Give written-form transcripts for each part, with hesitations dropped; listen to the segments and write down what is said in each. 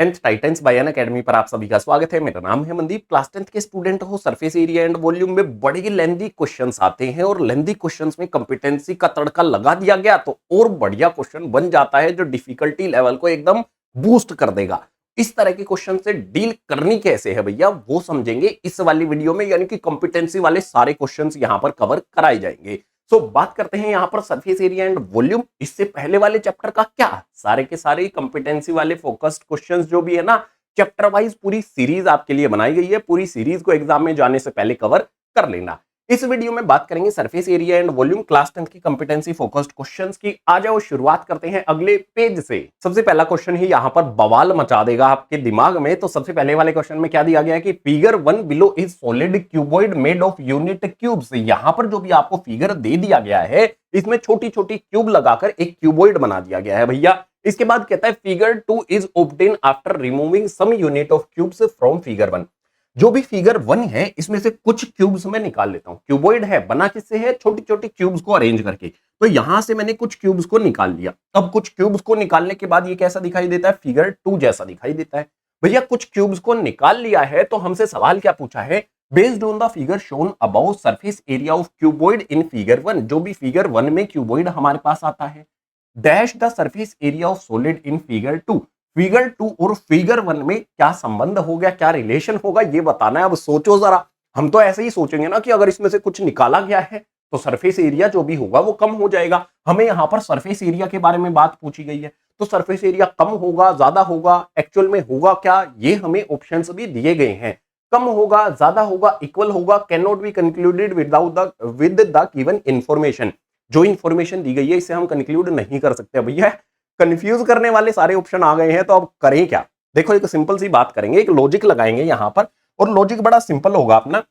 10th Titans bye Unacademy पर आप सभी का स्वागत है। मेरा नाम है मनदीप। क्लास 10th के स्टूडेंट हो, सरफेस एरिया एंड वॉल्यूम में बड़े ही लेंथी क्वेश्चंस आते हैं और लेंथी क्वेश्चंस में कंपिटेंसी का तड़का लगा दिया गया तो और बढ़िया क्वेश्चन बन जाता है जो डिफिकल्टी लेवल को एकदम बूस्ट कर देगा। इस तरह के क्वेश्चन से डील करनी कैसे है भैया, वो समझेंगे इस वाली वीडियो में, यानी कि कंपिटेंसी वाले सारे क्वेश्चंस यहां पर कवर कराए जाएंगे। तो बात करते हैं यहां पर सरफेस एरिया एंड वॉल्यूम। इससे पहले वाले चैप्टर का क्या, सारे के सारे कंपिटेंसी वाले फोकस्ड क्वेश्चंस जो भी है ना, चैप्टर वाइज पूरी सीरीज आपके लिए बनाई गई है। पूरी सीरीज को एग्जाम में जाने से पहले कवर कर लेना। इस वीडियो में बात करेंगे surface area and volume class 10 की कंपिटेंसी फोकस्ड क्वेश्चंस की। आ जाओ शुरुआत करते हैं अगले पेज से। सबसे पहला क्वेश्चन ही यहां पर बवाल मचा देगा आपके दिमाग में। तो सबसे पहले वाले क्वेश्चन में क्या दिया गया है कि figure 1 below is solid cuboid made of unit cubes. यहां पर जो भी आपको फिगर दे दिया गया है, इसमें छोटी छोटी क्यूब लगाकर एक क्यूबॉइड बना दिया गया है भैया। इसके बाद कहता है figure 2 is obtain after removing some unit of cubes from figure 1। जो भी फिगर 1 है इसमें से कुछ क्यूब्स मैं निकाल लेता हूं। क्यूबॉइड है, बना किससे है, छोटी छोटी क्यूब्स को अरेंज करके। तो यहां से मैंने कुछ क्यूब्स को निकाल लिया। अब कुछ क्यूब्स को निकालने के बाद ये कैसा दिखाई देता है, फिगर 2 जैसा दिखाई देता है। भैया कुछ क्यूब्स को निकाल लिया है तो हमसे सवाल क्या पूछा है, based on the figure shown about surface area of cuboid in figure 1। जो भी फिगर 1 में क्यूबॉइड हमारे पास आता है, dash the surface area of solid in figure 2। Figure 2 और फिगर 1 में क्या संबंध हो गया, क्या रिलेशन होगा, ये बताना है। अब सोचो जरा, हम तो ऐसे ही सोचेंगे ना कि अगर इसमें से कुछ निकाला गया है तो सरफेस एरिया जो भी होगा वो कम हो जाएगा। हमें यहां पर सरफेस एरिया के बारे में बात पूछी गई है, तो सरफेस एरिया कम होगा, ज्यादा होगा, एक्चुअल में होगा क्या, ये हमें ऑप्शंस भी दिए गए हैं। कम होगा, ज्यादा होगा, इक्वल होगा, can not be concluded with the given information. जो इंफॉर्मेशन दी गई है इसे हम कंक्लूड नहीं कर सकते। भैया कंफ्यूज करने वाले सारे ऑप्शन आ गए हैं, तो अब करें क्या। देखो एक सिंपल सी बात करेंगे, एक लॉजिक लगाएंगे यहां पर, और लॉजिक बड़ा सिंपल होगा अपना।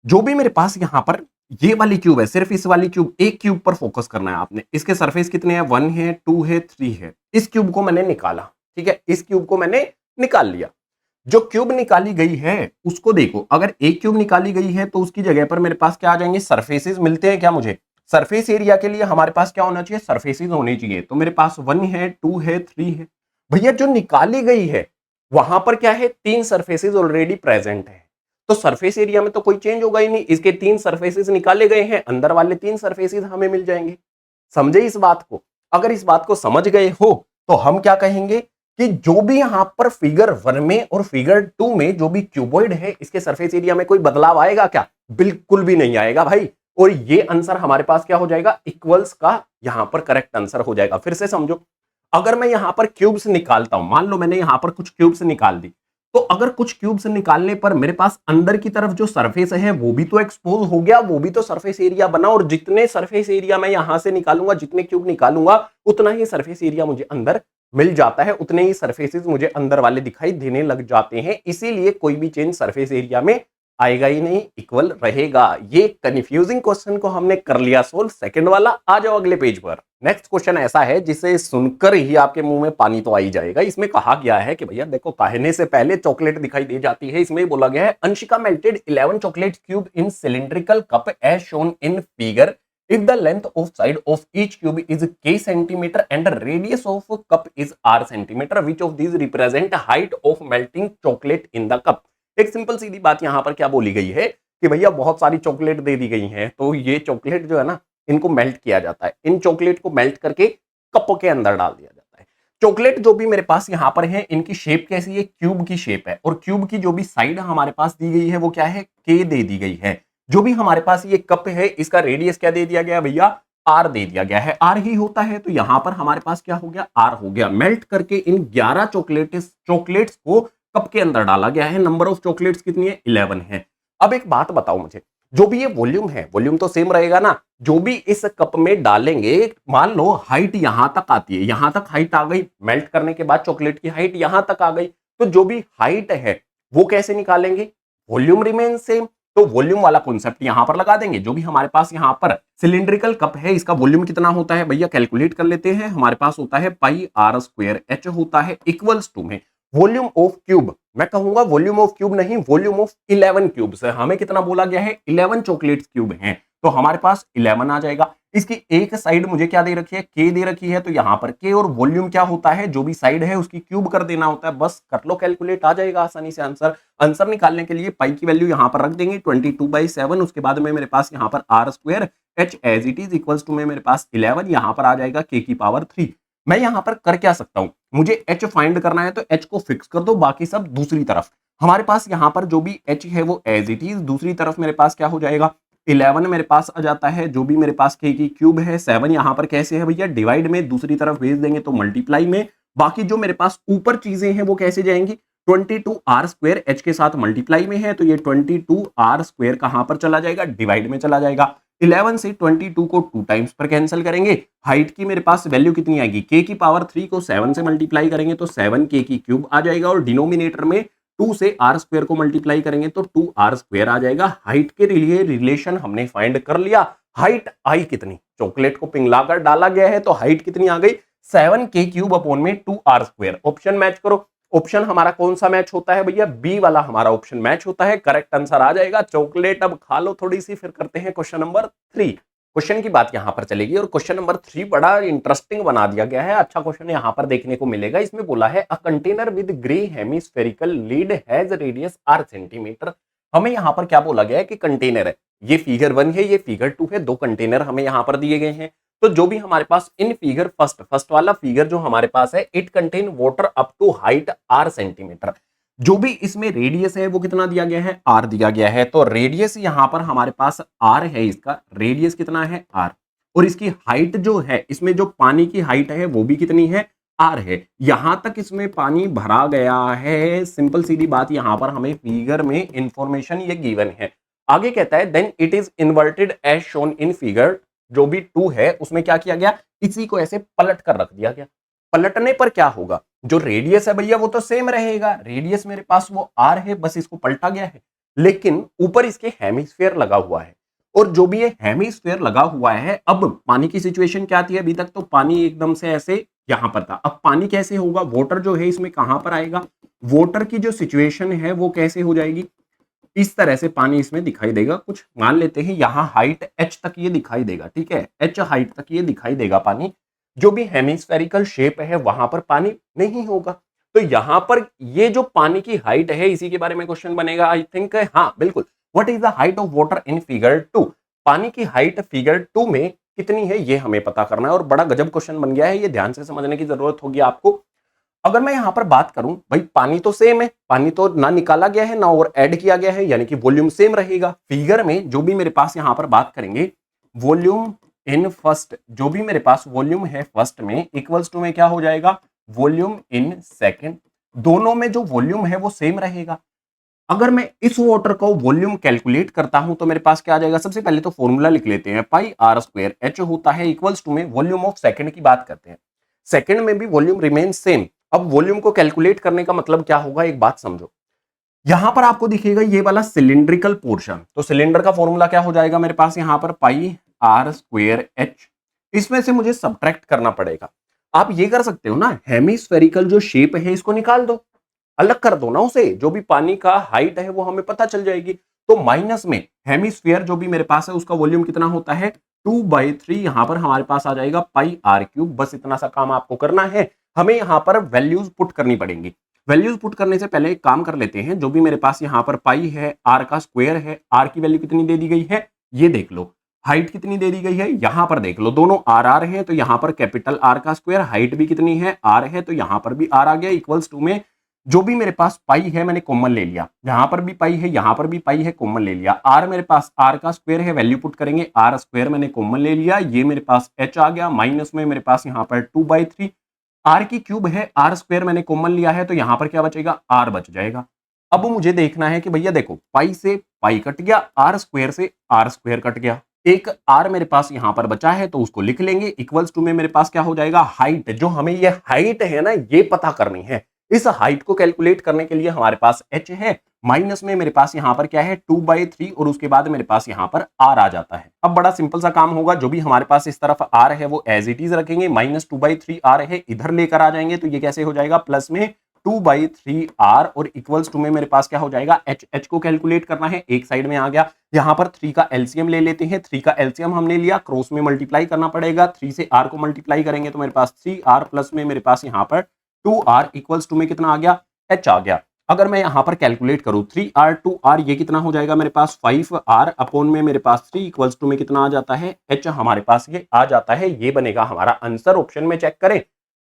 जो भी मेरे पास यहां पर ये वाली क्यूब है, सिर्फ इस वाली क्यूब, एक क्यूब पर फोकस करना है आपने। इसके सरफेस कितने हैं, 1 है, 2 है, 3 है। इस क्यूब को मैंने निकाला, ठीक है, इस क्यूब को मैंने निकाल लिया। जो क्यूब निकाली गई है उसको देखो, अगर एक क्यूब निकाली गई है तो उसकी जगह पर मेरे पास क्या आ जाएंगे, सरफेसेस मिलते हैं क्या मुझे। सरफेस एरिया के लिए हमारे पास क्या होना चाहिए, सरफेसेस होने चाहिए। तो मेरे पास 1 है, 2 है, 3 है। भैया जो निकाली गई है वहां पर क्या है, 3 सरफेसेस ऑलरेडी प्रेजेंट है। तो सरफेस एरिया में तो कोई चेंज होगा ही नहीं। इसके 3 सरफेसेस निकाले गए हैं, अंदर वाले 3 सरफेसेस हमें मिल जाएंगे। समझे इस बात को। अगर इस बात को समझ गए हो तो हम क्या कहेंगे कि जो भी यहां पर फिगर 1 में और फिगर 2 में जो भी क्यूबॉइड है, इसके सरफेस एरिया में कोई बदलाव आएगा क्या, बिल्कुल भी नहीं आएगा भाई। और ये आंसर हमारे पास क्या हो जाएगा, इक्वल्स का यहां पर करेक्ट आंसर हो जाएगा। फिर से समझो, अगर मैं यहां पर क्यूब्स निकालता हूं, मान लो मैंने यहां पर कुछ क्यूब्स निकाल दी, तो अगर कुछ क्यूब्स निकालने पर मेरे पास अंदर की तरफ जो सरफेस है वो भी तो एक्सपोज हो गया, वो भी तो सरफेस एरिया बना। और जितने सरफेस एरिया मैं यहां से निकालूंगा, जितने क्यूब निकालूंगा, उतना ही सरफेस एरिया मुझे अंदर मिल जाता है, उतने ही सरफेसेस मुझे अंदर वाले दिखाई देने लग जाते हैं। इसीलिए कोई भी चेंज सरफेस एरिया में आएगा ही नहीं, इक्वल रहेगा। ये कंफ्यूजिंग क्वेश्चन को हमने कर लिया सोल्व, सेकंड वाला। आ जाओ अगले पेज पर। नेक्स्ट क्वेश्चन ऐसा है जिसे सुनकर ही आपके मुंह में पानी तो आ ही जाएगा। इसमें कहा गया है कि भैया देखो, कहने से पहले चॉकलेट दिखाई दे जाती है। इसमें बोला गया है, Anshika melted 11 chocolate cube in cylindrical cup as shown in figure. If the length of side of each cube is k centimeter and the radius of cup is r centimeter, which of these represent height of melting chocolate in the cup? एक simple सीधी बात यहां पर क्या बोली गई है कि भैया बहुत सारी चॉकलेट दे दी गई हैं, तो ये चॉकलेट जो है ना, इनको मेल्ट किया जाता है। इन चॉकलेट को मेल्ट करके कप के अंदर डाल दिया जाता है। चॉकलेट जो भी मेरे पास यहां पर है, इनकी शेप कैसी है, क्यूब की शेप है। और क्यूब की जो भी साइड हमारे पास दी गई है वो क्या है, के दे दी गई है। जो भी हमारे पास ये कप है, इसका रेडियस क्या दे दिया गया भैया, आर दे दिया गया है। आर ही होता है, तो यहां पर हमारे पास क्या हो गया, आर हो गया। मेल्ट करके इन 11 चॉकलेट्स को कप के अंदर डाला गया है। नंबर ऑफ चॉकलेट्स कितनी है, 11 है। अब एक बात बताओ मुझे, जो भी ये वॉल्यूम है, वॉल्यूम तो सेम रहेगा ना। जो भी इस कप में डालेंगे, मान लो हाइट यहां तक आती है, यहां तक हाइट आ गई, मेल्ट करने के बाद चॉकलेट की हाइट यहां तक आ गई, तो जो भी हाइट है वो कैसे निकालेंगे, वॉल्यूम रिमेन सेम। तो वॉल्यूम वाला कॉन्सेप्ट यहां पर लगा देंगे। जो भी हमारे पास यहां पर सिलिंड्रिकल कप है, इसका वॉल्यूम कितना होता है भैया, कैलकुलेट कर लेते हैं। हमारे पास होता है पाई आर स्क्वायर, एच होता है इक्वल्स टू में वॉल्यूम ऑफ क्यूब। मैं कहूंगा वॉल्यूम ऑफ क्यूब नहीं, वॉल्यूम ऑफ 11 क्यूब्स है। हमें कितना बोला गया है, 11 चॉकलेट क्यूब हैं। तो हमारे पास 11 आ जाएगा। इसकी एक साइड मुझे क्या दे रखी है, k दे रखी है, तो यहां पर k और वॉल्यूम क्या होता है, जो भी साइड है उसकी क्यूब कर देना होता है। बस कर लो कैलकुलेट, आ जाएगा आसानी से आंसर। आंसर निकालने के लिए पाई की वैल्यू यहां पर रख देंगे 22/7, उसके बाद में मेरे पास यहां पर r square h as it is equals to में मेरे पास 11, यहां पर आ जाएगा k की पावर 3। मैं यहां पर कर क्या सकता हूं, मुझे h फाइंड करना है तो h को फिक्स कर दो, बाकी सब दूसरी तरफ। हमारे पास यहां पर जो भी h है वो एज इट इज, दूसरी तरफ मेरे पास क्या हो जाएगा, 11 मेरे पास आ जाता है, जो भी मेरे पास k की क्यूब है, 7 यहां पर कैसे है भैया, डिवाइड में, दूसरी तरफ भेज देंगे तो मल्टीप्लाई में। बाकी जो मेरे पास ऊपर चीजें हैं वो कैसे जाएंगी, 22r स्क्वायर h के साथ मल्टीप्लाई में है, तो ये 22r स्क्वायर कहां पर चला जाएगा, डिवाइड में चला जाएगा। 11 से 22 को 2 टाइम्स पर कैंसिल करेंगे, हाइट की मेरे पास वैल्यू कितनी आएगी, k की पावर 3 को 7 से मल्टीप्लाई करेंगे तो 7k की क्यूब आ जाएगा, और डिनोमिनेटर में 2 से r स्क्वायर को मल्टीप्लाई करेंगे तो 2r स्क्वायर आ जाएगा। हाइट के लिए रिलेशन हमने फाइंड कर लिया। हाइट आई कितनी, चॉकलेट को पिघलाकर डाला गया है तो हाइट कितनी आ गई, 7k क्यूब अपॉन में 2r स्क्वायर। ऑप्शन मैच करो, ऑप्शन हमारा कौन सा मैच होता है भैया, बी वाला हमारा ऑप्शन मैच होता है, करेक्ट आंसर आ जाएगा। चॉकलेट अब खा लो थोड़ी सी, फिर करते हैं क्वेश्चन नंबर 3। क्वेश्चन की बात यहां पर चलेगी और क्वेश्चन नंबर 3 बड़ा इंटरेस्टिंग बना दिया गया है, अच्छा क्वेश्चन यहां पर देखने को मिलेगा। इसमें बोला है a container with grey hemispherical lead has radius r centimetre. हमें यहां पर क्या बोला गया है कि कंटेनर है, ये फिगर 1 है, ये फिगर 2 है, दो कंटेनर हमें यहां पर दिए गए हैं। तो जो भी हमारे पास इन फिगर फर्स्ट वाला फिगर जो हमारे पास है, it contain water up to height r centimetre. जो भी इसमें रेडियस है वो कितना दिया गया है, r दिया गया है। तो रेडियस यहां पर हमारे पास r है, इसका रेडियस कितना है r, और इसकी हाइट जो है, इसमें जो पानी की हाइट है वो भी कितनी है, r है। यहां तक इसमें पानी भरा गया है, सिंपल सीधी बात, यहां पर हमें फिगर में इंफॉर्मेशन ये गिवन है। आगे कहता है then it is inverted as shown in figure, जो भी 2 है उसमें क्या किया गया, इसी को ऐसे पलट कर रख दिया गया। पलटने पर क्या होगा, जो रेडियस है भैया वो तो सेम रहेगा, रेडियस मेरे पास वो r है, बस इसको पलटा गया है, लेकिन ऊपर इसके हेमिस्फीयर लगा हुआ है। और जो भी ये हेमिस्फीयर लगा हुआ है, अब पानी की सिचुएशन क्या थी, अभी तक तो पानी एकदम से ऐसे यहां पर था, अब पानी कैसे होगा, वाटर जो है इसमें कहां पर आएगा, वाटर की जो सिचुएशन है वो कैसे हो जाएगी, इस तरह से पानी इसमें दिखाई देगा। कुछ मान लेते हैं यहां हाइट h तक ये दिखाई देगा, ठीक है, h हाइट तक ये दिखाई देगा पानी। जो भी हेमिस्फेरिकल शेप है वहां पर पानी नहीं होगा। तो यहां पर ये जो पानी की हाइट है, इसी के बारे में क्वेश्चन बनेगा आई थिंक, हाँ बिल्कुल। What is the height of water in figure 2, पानी की हाइट फिगर 2 में कितनी है ये हमें पता करना है, और बड़ा गजब क्वेश्चन बन गया है, ये ध्यान से समझने की जरूरत होगी आपको। अगर मैं यहां पर बात करूं, भाई पानी तो सेम है, पानी तो ना निकाला गया है ना और ऐड किया गया है, यानी कि वॉल्यूम सेम रहेगा। फिगर में जो भी मेरे पास यहां पर बात करेंगे, वॉल्यूम इन फर्स्ट, जो भी मेरे पास वॉल्यूम है फर्स्ट में, इक्वल्स टू में क्या हो जाएगा, वॉल्यूम इन सेकंड। दोनों में जो वॉल्यूम है वो सेम रहेगा। अगर मैं इस वाटर को वॉल्यूम कैलकुलेट करता हूं तो मेरे पास क्या आ जाएगा, सबसे पहले तो फॉर्मूला लिख लेते हैं, पाई r स्क्वायर h होता है इक्वल्स टू में वॉल्यूम ऑफ सेकंड की बात करते हैं, सेकंड में भी वॉल्यूम रिमेन सेम। अब वॉल्यूम को कैलकुलेट करने का मतलब क्या होगा, एक बात समझो, यहां पर आपको दिखेगा ये वाला सिलिंड्रिकल पोर्शन, तो सिलेंडर का फॉर्मूला क्या हो जाएगा मेरे पास यहां पर, पाई r स्क्वायर h, इसमें से मुझे सब्ट्रैक्ट करना पड़ेगा। आप ये कर सकते हो ना, हेमिस्फेरिकल जो शेप है इसको निकाल दो, अलग कर दो ना उसे, जो भी पानी का हाइट है वो हमें पता चल जाएगी। तो माइनस में हेमिस्फीयर जो भी मेरे पास है उसका वॉल्यूम कितना होता है, 2/3, यहां पर हमारे पास आ जाएगा पाई r क्यूब। बस इतना सा काम आपको करना है, हमें यहां पर वैल्यूज पुट करनी पड़ेंगी। वैल्यूज पुट करने से पहले एक काम कर लेते हैं, जो भी मेरे पास यहां पर पाई है, r का स्क्वायर है, r की वैल्यू कितनी दे दी गई है ये देख लो, हाइट कितनी दे दी गई है यहां पर देख लो, दोनों r है, तो यहां पर कैपिटल R का स्क्वायर, हाइट भी कितनी है r है, तो यहां पर भी r आ गया, इक्वल्स टू में जो भी मेरे पास पाई है मैंने कॉमन ले लिया, यहां पर भी पाई है, यहां पर भी पाई है, कॉमन ले लिया। r मेरे पास r का स्क्वायर है, वैल्यू पुट करेंगे, r स्क्वायर मैंने कॉमन ले लिया, ये मेरे पास h आ गया, माइनस में मेरे पास यहां पर 2/3, r की क्यूब है, r स्क्वायर मैंने कॉमन लिया है, तो यहां पर क्या बचेगा, r बच जाएगा। अब मुझे देखना है कि भैया देखो, पाई से पाई कट गया, r स्क्वायर से r स्क्वायर कट गया, एक r मेरे पास यहां पर बचा है तो उसको लिख लेंगे, इक्वल्स टू में मेरे पास क्या हो जाएगा, हाइट, जो हमें ये हाइट है ना ये पता करनी है। इस हाइट को कैलकुलेट करने के लिए हमारे पास h है, माइनस में मेरे पास यहां पर क्या है 2/3, और उसके बाद मेरे पास यहां पर r आ जाता है। अब बड़ा सिंपल सा काम होगा, जो भी हमारे पास इस तरफ r है वो एज इट इज रखेंगे, -2/3 r है, इधर लेकर आ जाएंगे तो ये कैसे हो जाएगा, प्लस में 2/3r और इक्वल्स टू में मेरे पास क्या हो जाएगा, h को कैलकुलेट करना है, एक साइड में आ गया। यहां पर 3 का एलसीएम ले लेते हैं, 3 का एलसीएम हमने लिया, क्रॉस में मल्टीप्लाई करना पड़ेगा, 3 से r को मल्टीप्लाई करेंगे तो मेरे पास 3r प्लस में मेरे पास यहां पर 2r इक्वल्स टू में कितना आ गया, h आ गया। अगर मैं यहां पर कैलकुलेट करूं 3r 2r ये कितना हो जाएगा मेरे पास 5r अपॉन में मेरे पास 3 इक्वल्स टू में कितना आ जाता है, h हमारे पास ये आ जाता है। ये बनेगा हमारा आंसर। ऑप्शन में चेक करें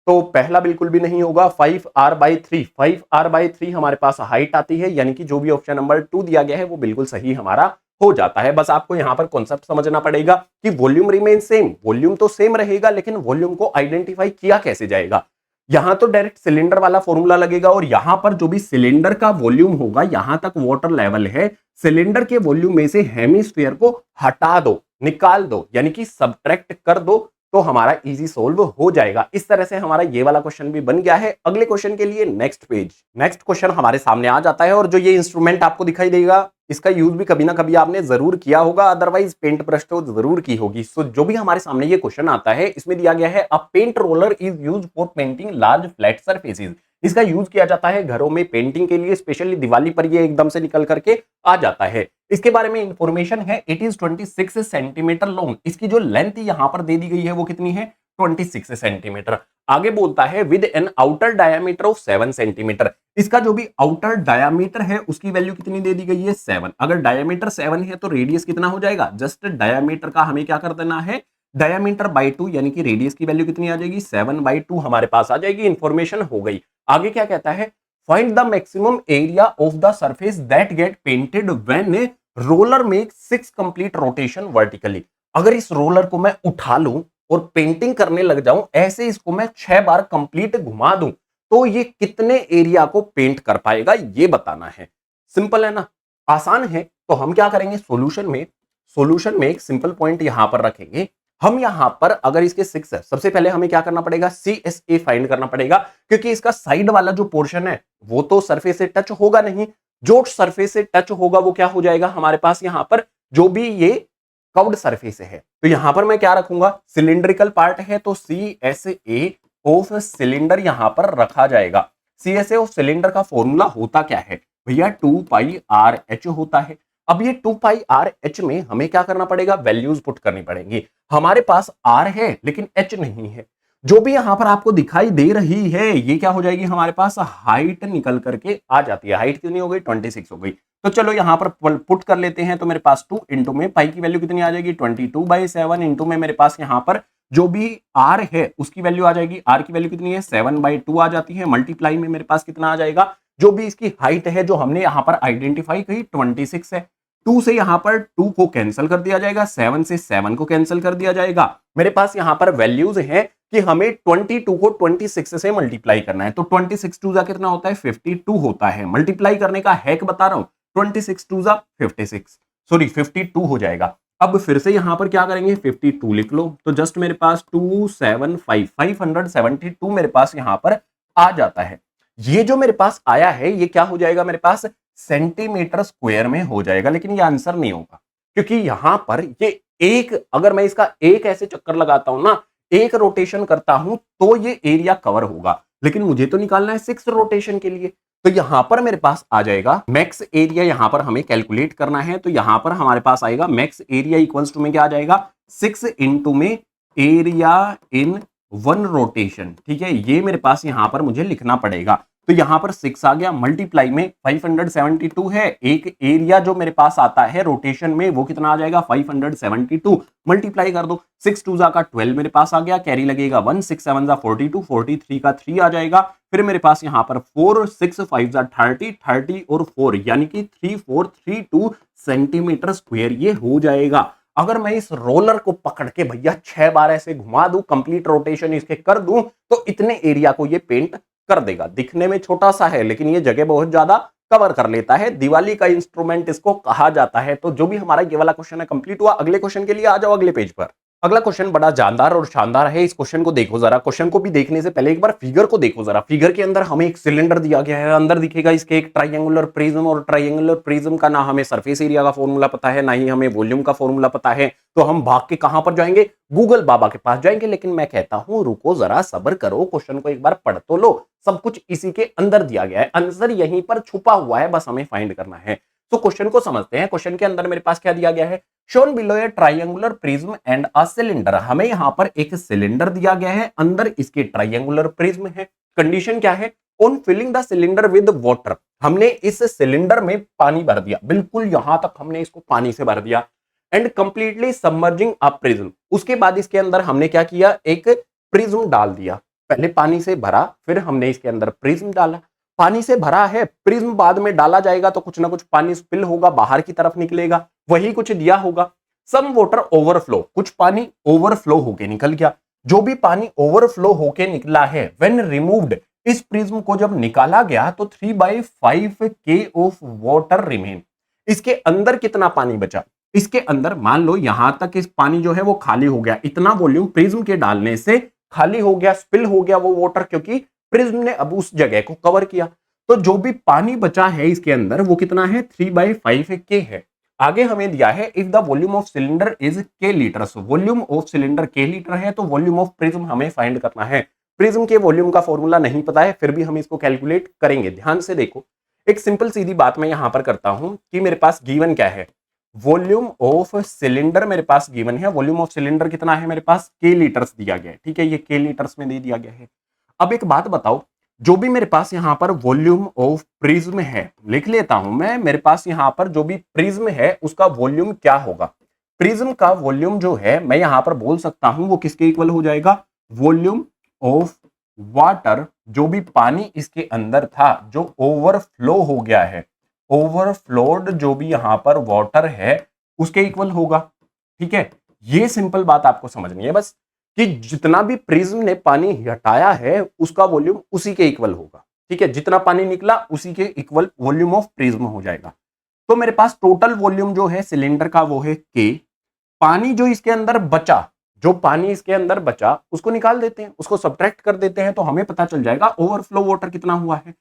तो पहला बिल्कुल भी नहीं होगा, 5r/3, 5r/3 हमारे पास हाइट आती है, यानी कि जो भी ऑप्शन नंबर 2 दिया गया है वो बिल्कुल सही हमारा हो जाता है। बस आपको यहां पर कॉन्सेप्ट समझना पड़ेगा कि वॉल्यूम रिमेन सेम, वॉल्यूम तो सेम रहेगा लेकिन वॉल्यूम को आइडेंटिफाई किया कैसे जाएगा। यहां तो डायरेक्ट सिलेंडर वाला फॉर्मूला लगेगा और यहां पर जो भी सिलेंडर का वॉल्यूम होगा, यहां तक वाटर लेवल है, सिलेंडर के वॉल्यूम में से हेमिस्फीयर को हटा दो, निकाल दो, यानी कि सब्ट्रैक्ट कर दो, तो हमारा इजी सोल्व हो जाएगा। इस तरह से हमारा ये वाला क्वेश्चन भी बन गया है। अगले क्वेश्चन के लिए नेक्स्ट पेज। नेक्स्ट क्वेश्चन हमारे सामने आ जाता है और जो ये इंस्ट्रूमेंट आपको दिखाई देगा इसका यूज भी कभी ना कभी आपने जरूर किया होगा, अदरवाइज पेंट ब्रश तो जरूर की होगी। सो जो भी हमारे सामने ये क्वेश्चन आता है इसमें दिया गया है, a paint roller is used for painting large flat surfaces. इसका यूज किया जाता है घरों में पेंटिंग के लिए, स्पेशली दिवाली पर ये एकदम से निकल करके आ जाता है। इसके बारे में इंफॉर्मेशन है, इट इज 26 सेंटीमीटर लॉन्ग। इसकी जो लेंथ यहां पर दे दी गई है वो कितनी है, 26 सेंटीमीटर। आगे बोलता है with an outer diameter of 7 centimetre. इसका जो भी आउटर डायमीटर है उसकी वैल्यू कितनी दे दी गई है, 7। अगर डायमीटर 7 है तो रेडियस कितना हो जाएगा, जस्ट डायमीटर का हमें क्या कर देना है, डायमीटर बाई 2, यानी कि रेडियस की वैल्यू कितनी आ जाएगी, 7/2 हमारे पास आ जाएगी। इंफॉर्मेशन हो गई। आगे क्या कहता है, find the maximum area of the surface that get painted when a roller make 6 complete rotation vertically. अगर इस रोलर को मैं उठा लूं और पेंटिंग करने लग जाऊं, ऐसे इसको मैं 6 बार कंप्लीट घुमा दूं, तो ये कितने एरिया को पेंट कर पाएगा, ये बताना है। सिंपल है ना, आसान है। तो हम क्या करेंगे, सॉल्यूशन में एक सिंपल पॉइंट यहां पर रखेंगे। हम यहां पर अगर इसके 6 है, सबसे पहले हमें क्या करना पड़ेगा, CSA फाइंड करना पड़ेगा, क्योंकि इसका साइड वाला जो पोर्शन है वो तो सरफेस से टच होगा नहीं। जो सरफेस से टच होगा वो क्या हो जाएगा हमारे पास, यहां पर जो भी ये कर्व्ड सरफेस है, तो यहां पर मैं क्या रखूंगा, सिलिंड्रिकल पार्ट है तो CSA ऑफ सिलेंडर यहां पर रखा जाएगा। CSA ऑफ सिलेंडर का फॉर्मूला होता क्या है भैया, 2πRh होता है। अब ये 2πRh में हमें क्या करना पड़ेगा, वैल्यूज पुट करनी पड़ेंगी। हमारे पास R है लेकिन H नहीं है। जो भी यहां पर आपको दिखाई दे रही है ये क्या हो जाएगी, हमारे पास हाइट निकल करके आ जाती है। हाइट कितनी हो गई, 26 हो गई। तो चलो यहां पर पुट कर लेते हैं। तो मेरे पास 2 इंटू में पाई की वैल्यू कितनी आ जाएगी, 22/7 इंटू में मेरे पास यहां पर जो भी R है उसकी वैल्यू आ जाएगी। R की वैल्यू कितनी है, 7/2 आ जाती है। मल्टीप्लाई में मेरे पास कितना आ जाएगा, जो भी इसकी हाइट है जो हमने यहां पर आइडेंटिफाई की 26 है। 2 से यहां पर 2 को कैंसिल कर दिया जाएगा, 7 से 7 को कैंसिल कर दिया जाएगा। मेरे पास यहां पर वैल्यूज हैं कि हमें 22 को 26 से मल्टीप्लाई करना है। तो 26 2 कितना होता है, 52 होता है। मल्टीप्लाई करने का हैक बता रहा हूं, 26 2 52 हो जाएगा। अब फिर से यहां पर क्या करेंगे, 52 लिख लो। तो जस्ट मेरे पास 572 मेरे पास यहां पर आ जाता है। ये जो मेरे पास आया है ये क्या हो जाएगा, मेरे पास सेंटीमीटर स्क्वायर में हो जाएगा। लेकिन ये आंसर नहीं होगा, क्योंकि यहां पर ये एक, अगर मैं इसका एक ऐसे चक्कर लगाता हूं ना, एक रोटेशन करता हूं तो ये एरिया कवर होगा। लेकिन मुझे तो निकालना है 6 रोटेशन के लिए। तो यहां पर मेरे पास आ जाएगा मैक्स एरिया, यहां पर हमें कैलकुलेट करना है। तो यहां पर हमारे पास आएगा मैक्स एरिया इक्वल्स टू में क्या आ जाएगा, 6 इंटू में एरिया इन 1 रोटेशन। ठीक है, ये मेरे पास यहां पर मुझे लिखना पड़ेगा। तो यहां पर 6 आ गया, मल्टीप्लाई में 572 है। एक एरिया जो मेरे पास आता है रोटेशन में वो कितना आ जाएगा, 572। मल्टीप्लाई कर दो, 6 2 का 12 मेरे पास आ गया, कैरी लगेगा 1, 6 7 42, 43 का 3 आ जाएगा। फिर मेरे पास यहां पर 4 6 5 30, 30 और 4 यानी कि 3432 सेंटीमीटर स्क्वायर ये हो जाएगा। अगर मैं इस रोलर को पकड़ के भैया 6 बार ऐसे घुमा दूं, कंप्लीट रोटेशन इसके कर दूं, तो इतने एरिया को ये पेंट कर देगा। दिखने में छोटा सा है लेकिन ये जगह बहुत ज्यादा कवर कर लेता है। दिवाली का इंस्ट्रूमेंट इसको कहा जाता है। तो जो भी हमारा ये वाला क्वेश्चन है कंप्लीट हुआ। अगले क्वेश्चन के लिए आ जाओ अगले पेज पर। अगला क्वेश्चन बड़ा जानदार और शानदार है। इस क्वेश्चन को देखो जरा। क्वेश्चन को भी देखने से पहले एक बार फिगर को देखो जरा। फिगर के अंदर हमें एक सिलेंडर दिया गया है, अंदर दिखेगा इसके एक ट्राइंगुलर प्रिज्म, और ट्राइंगुलर प्रिज्म का ना हमें सरफेस एरिया का फॉर्मूला पता है, ना ही हमें वॉल्यूम का फॉर्मूला पता है। तो हम भाग के कहां पर जाएंगे? गूगल बाबा के पास जाएंगे। लेकिन मैं कहता हूं रुको जरा, सब्र करो, क्वेश्चन को एक बार पढ़ तो लो। सब कुछ इसी के अंदर दिया गया है, आंसर यहीं पर छुपा हुआ है, बस हमें फाइंड करना है। तो क्वेश्चन को समझते हैं। क्वेश्चन के अंदर मेरे पास क्या दिया गया है? Shown below a triangular prism and a cylinder. हमें यहां पर एक सिलेंडर दिया गया है, अंदर इसके ट्राइंगुलर प्रिज्म है। कंडीशन क्या है? On filling the cylinder with water. हमने इस सिलेंडर में पानी भर दिया, बिल्कुल यहां तक हमने इसको पानी से भर दिया। And completely submerging a prism. उसके बाद इसके अंदर हमने क्या किया? एक प्रिज्म डाल दिया। पहले पानी से भरा, फिर हमने इसके अंदर प्रिज्म डाला। पानी से भरा है, प्रिज्म बाद में डाला जाएगा तो कुछ ना कुछ पानी स्पिल होगा, बाहर की तरफ निकलेगा, वही कुछ दिया होगा। सम वाटर ओवरफ्लो, कुछ पानी ओवरफ्लो होके निकल गया। जो भी पानी ओवरफ्लो होके निकला है, व्हेन रिमूव्ड, इस प्रिज्म को जब निकाला गया तो 3/5 के ऑफ वाटर रिमेन। इसके अंदर कितना पानी बचा? इसके अंदर मान लो यहां तक इस पानी जो है वो खाली हो गया, इतना वॉल्यूम प्रिज्म के डालने से खाली हो गया, स्पिल हो गया वो वाटर, क्योंकि प्रिज्म ने अब उस जगह को कवर किया। तो जो भी पानी बचा है इसके अंदर वो कितना है? 3/5 के है। आगे हमें दिया है if the volume of cylinder is के लीटर्स। वॉल्यूम ऑफ सिलेंडर के लीटर है, तो वॉल्यूम ऑफ प्रिज्म हमें फाइंड करना है। प्रिज्म के वॉल्यूम का फॉर्मूला नहीं पता है, फिर भी हम इसको कैलकुलेट करेंगे। ध्यान से देखो, एक सिंपल सीधी बात मैं यहां पर करता हूं कि मेरे पास गिवन क्या है? वॉल्यूम ऑफ सिलेंडर मेरे पास गिवन है। वॉल्यूम ऑफ सिलेंडर कितना है मेरे पास? के लीटर्स दिया गया है। ठीक है, ये के लीटर्स में दे दिया गया है। अब एक बात बताओ, जो भी मेरे पास यहां पर वॉल्यूम ऑफ प्रिज्म है, लिख लेता हूं मैं, मेरे पास यहां पर जो भी प्रिज्म है उसका वॉल्यूम क्या होगा? प्रिज्म का वॉल्यूम जो है मैं यहां पर बोल सकता हूं वो किसके इक्वल हो जाएगा? वॉल्यूम ऑफ वाटर, जो भी पानी इसके अंदर था जो ओवरफ्लो हो गया है, ओवरफ्लोड जो भी यहां पर वाटर है उसके इक्वल होगा। ठीक है, ये सिंपल बात आपको समझनी है बस, कि जितना भी प्रिज्म ने पानी हटाया है उसका वॉल्यूम उसी के इक्वल होगा। ठीक है, जितना पानी निकला उसी के इक्वल वॉल्यूम ऑफ प्रिज्म हो जाएगा। तो मेरे पास टोटल वॉल्यूम जो है सिलेंडर का वो है के। पानी जो इसके अंदर बचा, जो पानी इसके अंदर बचा उसको निकाल देते हैं, उसको सब्ट्रैक्ट कर देते हैं, तो हमें पता चल जाएगा ओवरफ्लो वाटर कितना हुआ है।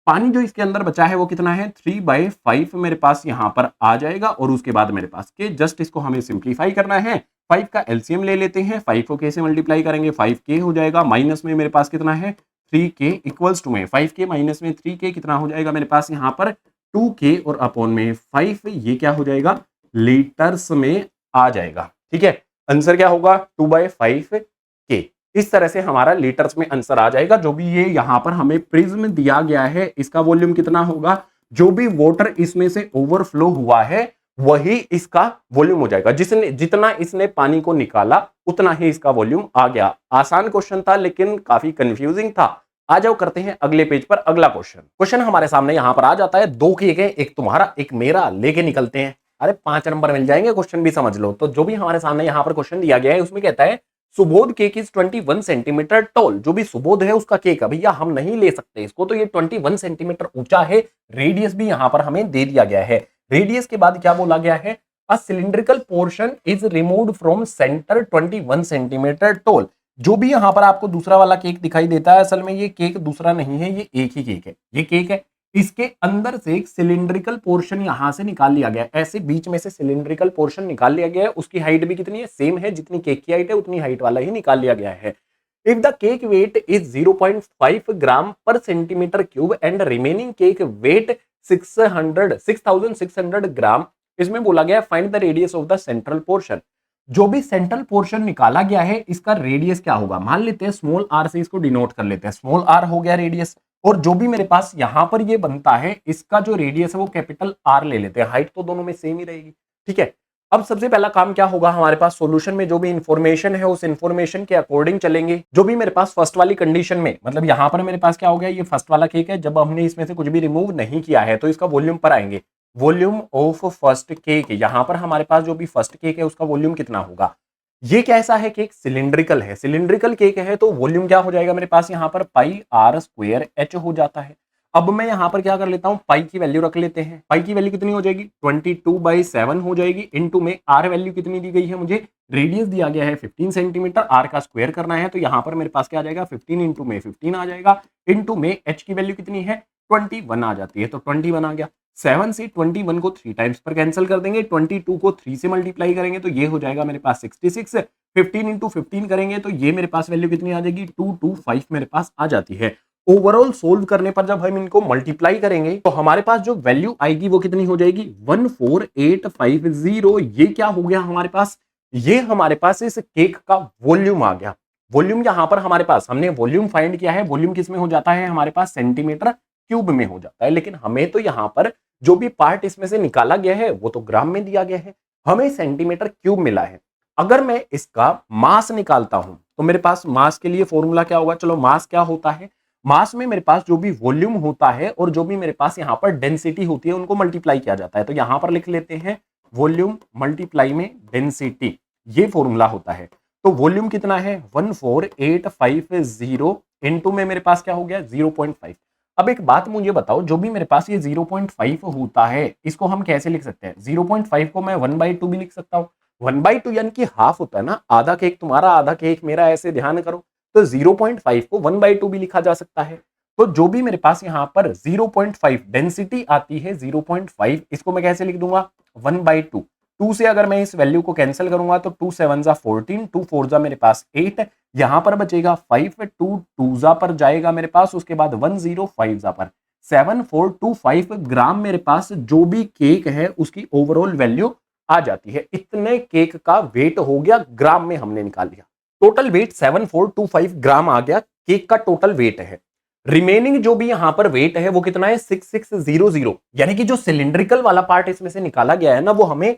पानी जो इसके अंदर बचा है वो कितना है? 3/5 मेरे पास यहां पर आ जाएगा, और उसके बाद मेरे पास के, जस्ट इसको हमें सिंप्लीफाई करना है। 5 का एलसीएम ले लेते हैं, 5 को के से मल्टीप्लाई करेंगे 5k हो जाएगा, माइनस में मेरे पास कितना है? 3k इक्वल्स टू में 5k माइनस में 3k कितना हो जाएगा मेरे पास यहां पर? 2k, और अपॉन में 5, ये क्या हो जाएगा? लीटर्स में आ जाएगा। ठीक है, आंसर क्या होगा? 2/5k। इस तरह से हमारा लीटर्स में आंसर आ जाएगा। जो भी ये यहां पर हमें प्रिज्म दिया गया है इसका वॉल्यूम कितना होगा? जो भी वाटर इसमें से ओवरफ्लो हुआ है वही इसका वॉल्यूम हो जाएगा। जितना इसने पानी को निकाला उतना ही इसका वॉल्यूम आ गया। आसान क्वेश्चन था लेकिन काफी कंफ्यूजिंग था। आ जाओ करते हैं अगले पेज पर अगला क्वेश्चन। क्वेश्चन हमारे सामने यहां पर आ जाता है, 2 केक है, एक तुम्हारा एक मेरा, लेके निकलते हैं। अरे 5 नंबर मिल जाएंगे, क्वेश्चन भी समझ लो। तो जो भी हमारे सामने यहां पर क्वेश्चन दिया गया है उसमें कहता है Subodh cake is 21 centimetre tall. जो भी सुबोध है उसका केक है, भैया हम नहीं ले सकते इसको, तो ये 21 सेंटीमीटर ऊंचा है। रेडियस भी यहां पर हमें दे दिया गया है। रेडियस के बाद क्या बोला गया है? A cylindrical portion is removed from centre 21 centimetre tall. जो भी यहां पर आपको दूसरा वाला केक दिखाई देता है, असल में ये केक दूसरा नहीं है, ये एक ही केक है। ये केक है, इसके अंदर से एक सिलिंड्रिकल पोर्शन यहां से निकाल लिया गया, ऐसे बीच में से सिलिंड्रिकल पोर्शन निकाल लिया गया है। उसकी हाइट भी कितनी है? सेम है, जितनी केक की हाइट है उतनी हाइट वाला ही निकाल लिया गया है। If the cake weight is 0.5 gram per centimetre cube and remaining cake weight 6600 gram, इसमें बोला गया find the radius of the central portion. जो भी सेंट्रल पोर्शन निकाला गया है इसका रेडियस क्या होगा? मान लेते हैं स्मॉल आर से इसको डिनोट कर लेते हैं, स्मॉल आर हो गया रेडियस। और जो भी मेरे पास यहां पर ये बनता है इसका जो रेडियस है वो कैपिटल आर ले लेते हैं, हाइट तो दोनों में सेम ही रहेगी। ठीक है, अब सबसे पहला काम क्या होगा हमारे पास? सॉल्यूशन में जो भी इंफॉर्मेशन है उस इंफॉर्मेशन के अकॉर्डिंग चलेंगे। जो भी मेरे पास फर्स्ट वाली कंडीशन में, मतलब यहां पर मेरे पास क्या हो गया? ये फर्स्ट वाला केक है, जब हमने इसमें से कुछ भी रिमूव नहीं किया है तो इसका वॉल्यूम पर आएंगे। वॉल्यूम ऑफ फर्स्ट केक, यहां पर हमारे पास जो भी फर्स्ट केक है उसका वॉल्यूम कितना होगा? ये कैसा है केक? सिलिंड्रिकल है। सिलिंड्रिकल केक है तो वॉल्यूम क्या हो जाएगा मेरे पास यहां पर? पाई आर स्क्वायर एच हो जाता है। अब मैं यहां पर क्या कर लेता हूं, पाई की वैल्यू रख लेते हैं। पाई की वैल्यू कितनी हो जाएगी, 22/7 हो जाएगी। इनटू में आर वैल्यू कितनी दी गई है, मुझे रेडियस दिया गया है 15 सेंटीमीटर, आर का स्क्वायर करना है, तो यहां पर मेरे पास क्या आ जाएगा, 15 इंटू में 15 आ जाएगा। इंटू में एच की वैल्यू कितनी है, 21 आ जाती है, तो 21 आ गया। 7 से 21 को 3 टाइम्स पर कैंसिल कर देंगे, 22 को 3 से मल्टीप्लाई करेंगे तो ये हो जाएगा मेरे पास 66। 15 इंटू 15 करेंगे तो ये मेरे पास वैल्यू कितनी आ जाएगी, 225 मेरे पास आ जाती है। ओवरऑल सोल्व करने पर जब हम इनको मल्टीप्लाई करेंगे तो हमारे पास जो वैल्यू आएगी वो कितनी हो जाएगी, 14850। ये क्या हो गया हमारे पास, ये हमारे पास इस केक का वॉल्यूम आ गया। वॉल्यूम यहां पर हमारे पास, हमने वॉल्यूम फाइंड किया है, वॉल्यूम किस में हो जाता है हमारे पास, सेंटीमीटर क्यूब में हो जाता है। लेकिन हमें तो यहां पर जो भी पार्ट इसमें से निकाला गया है वो तो ग्राम में दिया गया है, हमें सेंटीमीटर क्यूब मिला है। अगर मैं इसका मास निकालता हूं तो मेरे पास मास के लिए फॉर्मूला क्या होगा, चलो मास क्या होता है, मास में मेरे पास जो भी वॉल्यूम होता है और जो भी मेरे पास यहां पर डेंसिटी होती है उनको मल्टीप्लाई किया जाता है। तो यहां पर लिख लेते हैं वॉल्यूम मल्टीप्लाई में डेंसिटी, ये फॉर्मूला होता है। तो वॉल्यूम कितना है 14850 इनटू में मेरे पास क्या हो गया 0.5। अब एक बात मुझे बताओ, जो भी मेरे पास ये 0.5 होता है इसको हम कैसे लिख सकते हैं, 0.5 को मैं 1/2 भी लिख सकता हूं। 1/2 यानी कि हाफ होता है ना, आधा केक तुम्हारा आधा केक मेरा, ऐसे ध्यान करो। तो 0.5 को 1/2 भी लिखा जा सकता है। तो जो भी मेरे पास यहाँ पर 0.5 डेंसिटी आती है 0.5, इसको मैं कैसे लिख दूंगा 1/2। 2 से अगर मैं इस वैल्यू को कैंसिल करूंगा तो 2 7 जा 14, 2 4 जा मेरे पास 8, यहां पर बचेगा 5, 2 2 जा पर जाएगा मेरे पास, उसके बाद 105 जा पर 7425 ग्राम मेरे पास जो भी केक है उसकी ओवरऑल वैल्यू आ जाती है। इतने केक का वेट हो गया, ग्राम में हमने निकाल लिया। टोटल वेट 7425 ग्राम आ गया, केक का टोटल वेट है। रिमेनिंग जो भी यहां पर वेट है वो कितना है 6600, यानी कि जो सिलिंड्रिकल वाला पार्ट इसमें से निकाला गया है ना, वो हमें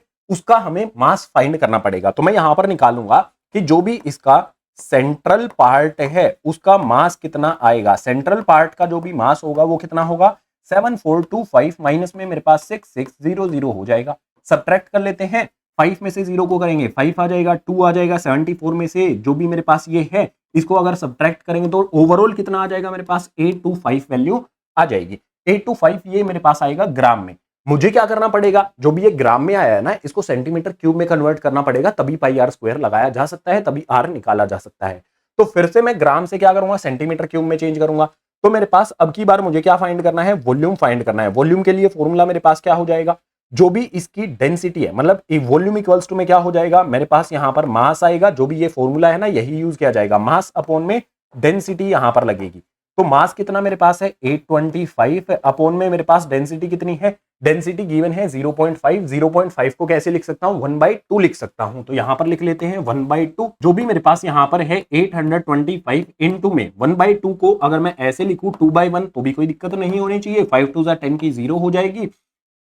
मास फाइंड करना पड़ेगा। तो मैं यहां पर निकालूंगा कि जो भी इसका सेंट्रल पार्ट है उसका मास कितना आएगा। सेंट्रल पार्ट का जो भी मास होगा वो कितना होगा 7425 माइनस में मेरे पास 6600 हो जाएगा। सब्ट्रैक्ट कर लेते हैं, 5 में से 0 को करेंगे 5 आ जाएगा, 2 आ जाएगा, 74 में से जो भी मेरे पास ये है इसको अगर सब्ट्रैक्ट करेंगे तो ओवरऑल कितना आ जाएगा मेरे पास 825 वैल्यू आ जाएगी। 825 ये मेरे पास आएगा ग्राम में। मुझे क्या करना पड़ेगा, जो भी ये ग्राम में आया है ना इसको सेंटीमीटर क्यूब में कन्वर्ट करना पड़ेगा, तभी पाई आर स्क्वायर लगाया जा सकता है, तभी आर निकाला जा सकता है। तो फिर से मैं ग्राम से क्या करूंगा सेंटीमीटर क्यूब में चेंज करूंगा। तो मेरे पास अब की बार मुझे क्या फाइंड करना है, वॉल्यूम फाइंड करना है। वॉल्यूम के लिए फॉर्मूला मेरे पास क्या हो जाएगा, जो भी इसकी डेंसिटी है, मतलब वॉल्यूम इक्वल्स टू में क्या हो जाएगा मेरे पास यहां पर मास आएगा, जो भी ये फॉर्मूला है ना यही यूज किया जाएगा, मास अपॉन में डेंसिटी यहां पर लगेगी। तो मास कितना मेरे पास है 825 अपॉन में मेरे पास डेंसिटी कितनी है, डेंसिटी गिवन है 0.5। 0.5 को कैसे लिख सकता हूं 1/2 लिख सकता हूं। तो यहां पर लिख लेते हैं 1/2। जो भी मेरे पास यहां पर है 825 इनटू में 1/2 को अगर मैं ऐसे लिखूं 2/1 तो भी कोई दिक्कत नहीं होनी चाहिए। 5 2 जा 10 की 0 हो जाएगी,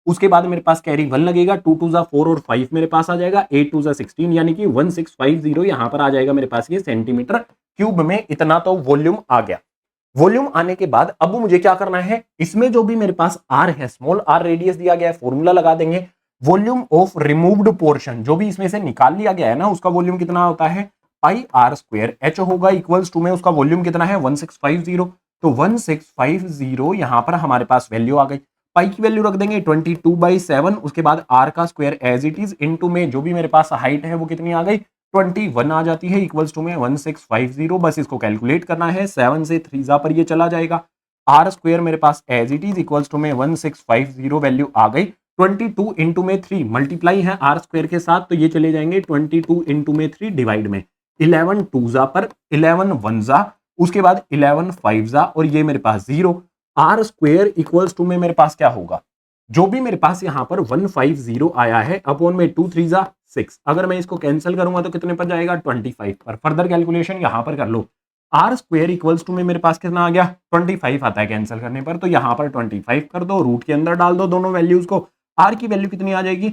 उसके बाद मेरे पास कैरी 1 लगेगा, 2 2 जा 4 और 5 मेरे पास आ जाएगा, 8 2 जा 16 यानी कि 1650 यहां पर आ जाएगा मेरे पास ये सेंटीमीटर क्यूब में। इतना तो वॉल्यूम आ गया। वॉल्यूम आने के बाद अब मुझे क्या करना है, इसमें जो भी मेरे पास आर है, स्मॉल आर रेडियस दिया गया है, फॉर्मूला लगा देंगे। वॉल्यूम ऑफ रिमूव्ड पोर्शन, जो भी इसमें से निकाल लिया गया है ना उसका वॉल्यूम कितना होता है पाई आर स्क्वायर, एच होगा इक्वल्स टू में उसका वॉल्यूम कितना है 1650। तो 1650 यहां पर हमारे पास वैल्यू आ गई। पाई की वैल्यू रख देंगे 22/7, उसके बाद आर का square as it is into में जो भी मेरे पास हाइट है वो कितनी आ गई 21 आ जाती है, इक्वल्स टू में 1650। बस इसको कैलकुलेट करना है, 7 से 3 जा पर ये चला जाएगा। आर स्क्वायर मेरे पास as it is equals to में 1650 वैल्यू आ गई। 22 इंटू में 3 मल्टीप्लाई है आर स्क्वायर के साथ, तो ये चले जाएंगे 22 इंटू में 3 डिवाइड में 11 2 जा पर 11 1 जा, उसके बाद 11 5 जा और ये मेरे पास 0। आर स्क्वायर इक्वल्स टू में मेरे पास क्या होगा, जो भी मेरे पास यहां पर 150 आया है अपॉन में 2 3 जा 6, अगर मैं इसको कैंसिल करूंगा तो कितने पर जाएगा 25 पर। फर्दर कैलकुलेशन यहां पर कर लो। आर स्क्वायर इक्वल्स टू में मेरे पास कितना आ गया 25 आता है कैंसिल करने पर, तो यहां पर 25 कर दो, रूट के अंदर डाल दो दोनों वैल्यूज को। आर की वैल्यू कितनी आ जाएगी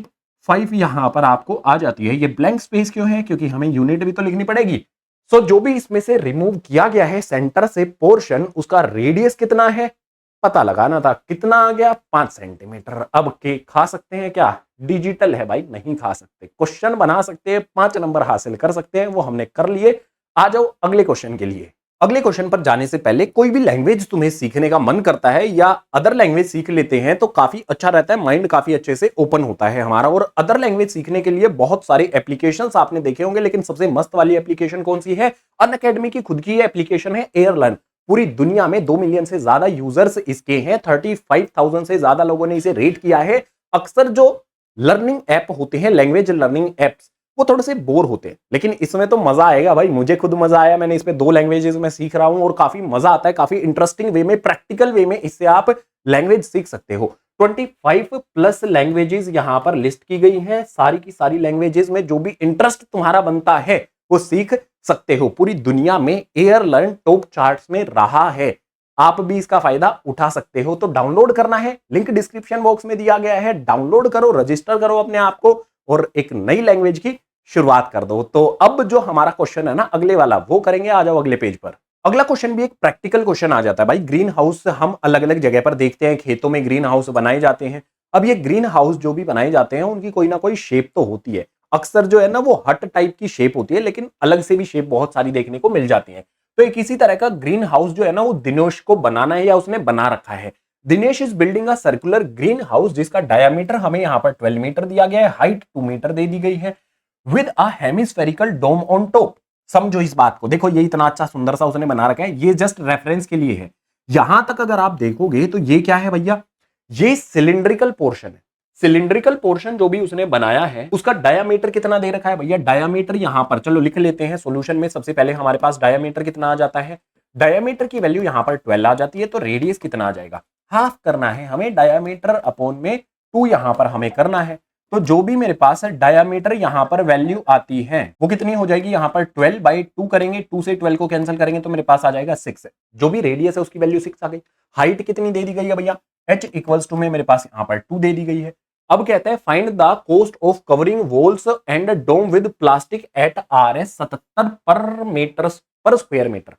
5 यहां पर आपको आ जाती है। ये ब्लैंक स्पेस क्यों है, क्योंकि हमें यूनिट भी तो लिखनी पड़ेगी। सो जो भी इसमें से रिमूव किया गया है सेंटर से पोर्शन, उसका रेडियस कितना है पता लगाना था, कितना आ गया 5 सेंटीमीटर। अब केक खा सकते हैं क्या, डिजिटल है भाई, नहीं खा सकते। क्वेश्चन बना सकते हैं, 5 नंबर हासिल कर सकते हैं, वो हमने कर लिए। आ जाओ अगले क्वेश्चन के लिए। अगले क्वेश्चन पर जाने से पहले कोई भी लैंग्वेज तुम्हें सीखने का मन करता है या अदर लैंग्वेज सीख लेते हैं तो काफी अच्छा रहता है, माइंड काफी अच्छे से ओपन होता है हमारा। और अदर लैंग्वेज सीखने के लिए बहुत सारे एप्लीकेशंस आपने देखे होंगे, लेकिन सबसे मस्त वाली एप्लीकेशन कौन सी है? अनअकैडमी की खुद की एप्लीकेशन है एयरलर्न। पूरी दुनिया में 2 मिलियन से ज्यादा यूजर्स इसके हैं, 35,000 से ज्यादा लोगों ने इसे रेट किया है। अक्सर जो लर्निंग ऐप होते हैं, लैंग्वेज लर्निंग एप्स, वो थोड़े से बोर होते हैं, लेकिन इसमें तो मजा आएगा भाई। मुझे खुद मजा आया, मैंने इसमें 2 लैंग्वेजेस में सीख रहा हूं और काफी मजा आता है, काफी इंटरेस्टिंग वे में, प्रैक्टिकल वे में इससे आप लैंग्वेज सीख सकते हो। 25 प्लस लैंग्वेजेस यहां पर लिस्ट की गई हैं। सारी की सारी लैंग्वेजेस में जो भी इंटरेस्ट तुम्हारा बनता है वो सीख सकते हो। पूरी दुनिया में एयरलर्न टॉप चार्ट्स में रहा है, आप भी इसका फायदा उठा सकते हो। तो डाउनलोड करना है, लिंक डिस्क्रिप्शन बॉक्स में दिया गया है, डाउनलोड करो, रजिस्टर करो अपने आप को और एक नई लैंग्वेज की शुरुआत कर दो। तो अब जो हमारा क्वेश्चन है ना अगले वाला, वो करेंगे। आ जाओ अगले पेज पर। अगला क्वेश्चन भी एक प्रैक्टिकल क्वेश्चन आ जाता है भाई। ग्रीन हाउस हम अलग अलग जगह पर देखते हैं, खेतों में ग्रीन हाउस बनाए जाते हैं। अब ये ग्रीन हाउस जो भी बनाए जाते हैं उनकी कोई ना कोई शेप तो होती है। अक्सर जो है ना वो हट टाइप की शेप होती है, लेकिन अलग से भी शेप बहुत सारी देखने को मिल जाती है। तो एक इसी तरह का ग्रीन हाउस जो है ना वो दिनेश को बनाना है या उसने बना रखा है। Dinesh is building a circular green house जिसका डायमीटर हमें यहाँ पर 12 मीटर दिया गया है, हाइट 2 मीटर दे दी गई है, with a hemispherical dome on top. समझो इस बात को, देखो ये इतना अच्छा सुंदर सा उसने बना रखा है, ये जस्ट रेफरेंस के लिए है। यहां तक अगर आप देखोगे तो ये क्या है भैया, ये सिलिंड्रिकल पोर्शन है। सिलिंड्रिकल पोर्शन जो भी उसने बनाया है उसका डायामीटर कितना दे रखा है भैया? डायामीटर यहां पर चलो लिख लेते हैं सॉल्यूशन में। सबसे पहले हमारे पास डायामीटर कितना आ जाता है, डायामीटर की वैल्यू यहां पर 12 आ जाती है। तो रेडियस कितना आ जाएगा, हाफ करना है हमें, डायामीटर अपॉन में 2 यहां पर हमें करना है। तो जो भी मेरे पास डायामीटर यहां पर वैल्यू आती है वो कितनी हो जाएगी, यहां पर 12/2 करेंगे, 2 से 12 को कैंसिल करेंगे तो मेरे पास आ जाएगा 6। जो भी रेडियस है उसकी वैल्यू 6 आ गई। हाइट कितनी दे दी गई है भैया, h इक्वल्स टू में मेरे पास यहां पर 2 दे दी गई है। अब कहते हैं find the cost of covering walls and dome with plastic at RS 77 पर मीटर पर स्क्वायर मीटर।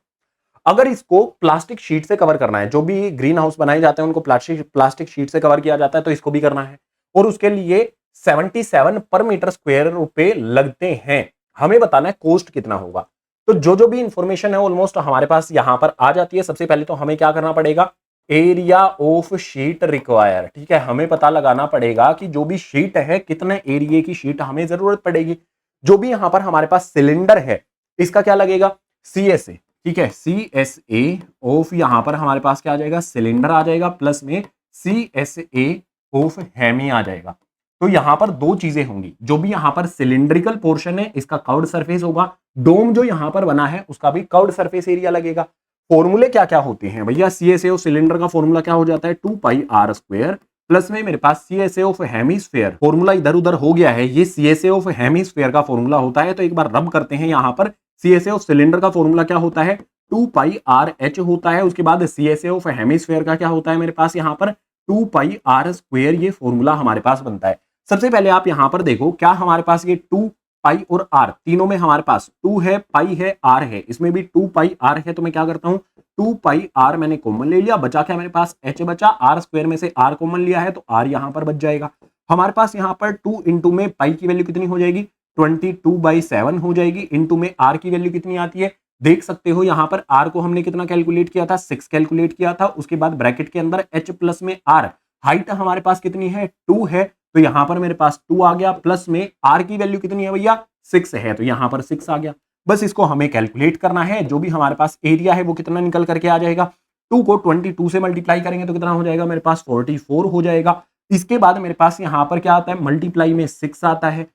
अगर इसको प्लास्टिक शीट से कवर करना है, जो भी ग्रीन हाउस बनाए जाते हैं उनको प्लास्टिक शीट से कवर किया जाता है, तो इसको भी करना है और उसके लिए 77 पर मीटर स्क्वायर रुपए लगते हैं। हमें बताना है कॉस्ट कितना होगा। तो जो भी इंफॉर्मेशन है ऑलमोस्ट हमारे पास यहां पर आ जाती है। सबसे पहले तो हमें क्या करना पड़ेगा, एरिया ऑफ शीट रिक्वायर, ठीक है, हमें पता लगाना पड़ेगा कि जो भी शीट है कितने एरिया की शीट हमें जरूरत पड़ेगी। जो भी यहां पर हमारे पास सिलेंडर है इसका क्या लगेगा, CSA, ठीक है, CSA ऑफ यहां पर हमारे पास क्या आ जाएगा, सिलेंडर आ जाएगा, प्लस में CSA ऑफ हेमी आ जाएगा। तो यहां पर दो चीजें होंगी, जो भी यहां पर सिलिंड्रिकल पोर्शन है इसका कर्व्ड सरफेस होगा, डोम जो यहां पर बना है उसका भी कर्व्ड सरफेस एरिया लगेगा। फॉर्मूले क्या क्या होते हैं भैया, CSA ऑफ सिलेंडर का फॉर्मूला क्या हो जाता है, 2πr² प्लस में मेरे पास CSA ऑफ हेमिस्फीयर, फॉर्मूला इधर उधर हो गया है, ये CSA ऑफ हेमिस्फीयर का फॉर्मूला होता है। तो एक बार रब करते हैं, यहां पर CSA ऑफ सिलेंडर का फॉर्मूला क्या होता है, 2πrh होता है। उसके बाद CSA ऑफ हेमिस्फीयर का क्या होता है मेरे पास यहां पर 2πr², ये फॉर्मूला हमारे पास बनता है। सबसे पहले आप यहां पर देखो, क्या हमारे पास ये 2π और r तीनों में हमारे पास 2 है, पाई है, r है, इसमें भी 2πr है। तो मैं क्या करता हूं, 2πr मैंने कॉमन ले लिया, बचा क्या मेरे पास, h बचा, r² में से r कॉमन लिया है तो r यहां पर बच जाएगा। हमारे पास यहां पर 2 इंटू में पाई की वैल्यू कितनी हो जाएगी, 22/7 हो जाएगी, इंटू में r की वैल्यू कितनी आती है, देख सकते हो यहां पर r को हमने कितना कैलकुलेट किया था, 6 कैलकुलेट किया था। उसके बाद ब्रैकेट के अंदर h प्लस में r, हाइट हमारे पास कितनी है, 2 है, तो यहां पर मेरे पास 2 आ गया, प्लस में r की वैल्यू कितनी है भैया, 6 है, तो यहां पर 6 आ गया। बस इसको हमें कैलकुलेट करना है। जो भी हमारे पास एरिया है वो कितना निकल करके आ जाएगा, 2 को 22 से मल्टीप्लाई करेंगे तो कितना हो जाएगा मेरे पास, 44 हो जाएगा। इसके बाद मेरे पास यहां पर क्या आता है, मल्टीप्लाई में 6 आता है,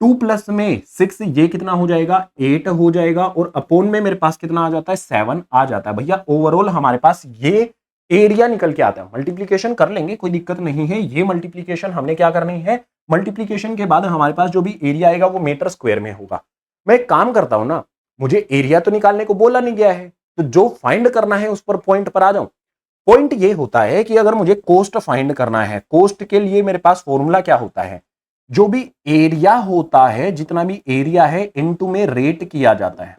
2 प्लस में 6 ये कितना हो जाएगा, 8 हो जाएगा, और अपोन में मेरे पास कितना आ जाता है, 7 आ जाता है। भैया ओवरऑल हमारे पास ये एरिया निकल के आता है। मल्टीप्लीकेशन कर लेंगे, कोई दिक्कत नहीं है। ये मल्टीप्लीकेशन हमने क्या करनी है, मल्टीप्लीकेशन के बाद हमारे पास जो भी एरिया आएगा वो मीटर स्क्वायर में होगा। मैं एक काम करता हूं ना, मुझे एरिया तो निकालने को बोला नहीं गया है, तो जो फाइंड करना है उस पर पॉइंट पर आ जाऊं। पॉइंट ये होता है कि अगर मुझे कोस्ट फाइंड करना है, कोस्ट के लिए मेरे पास फॉर्मूला क्या होता है, जो भी एरिया होता है, जितना भी एरिया है इनटू में रेट किया जाता है।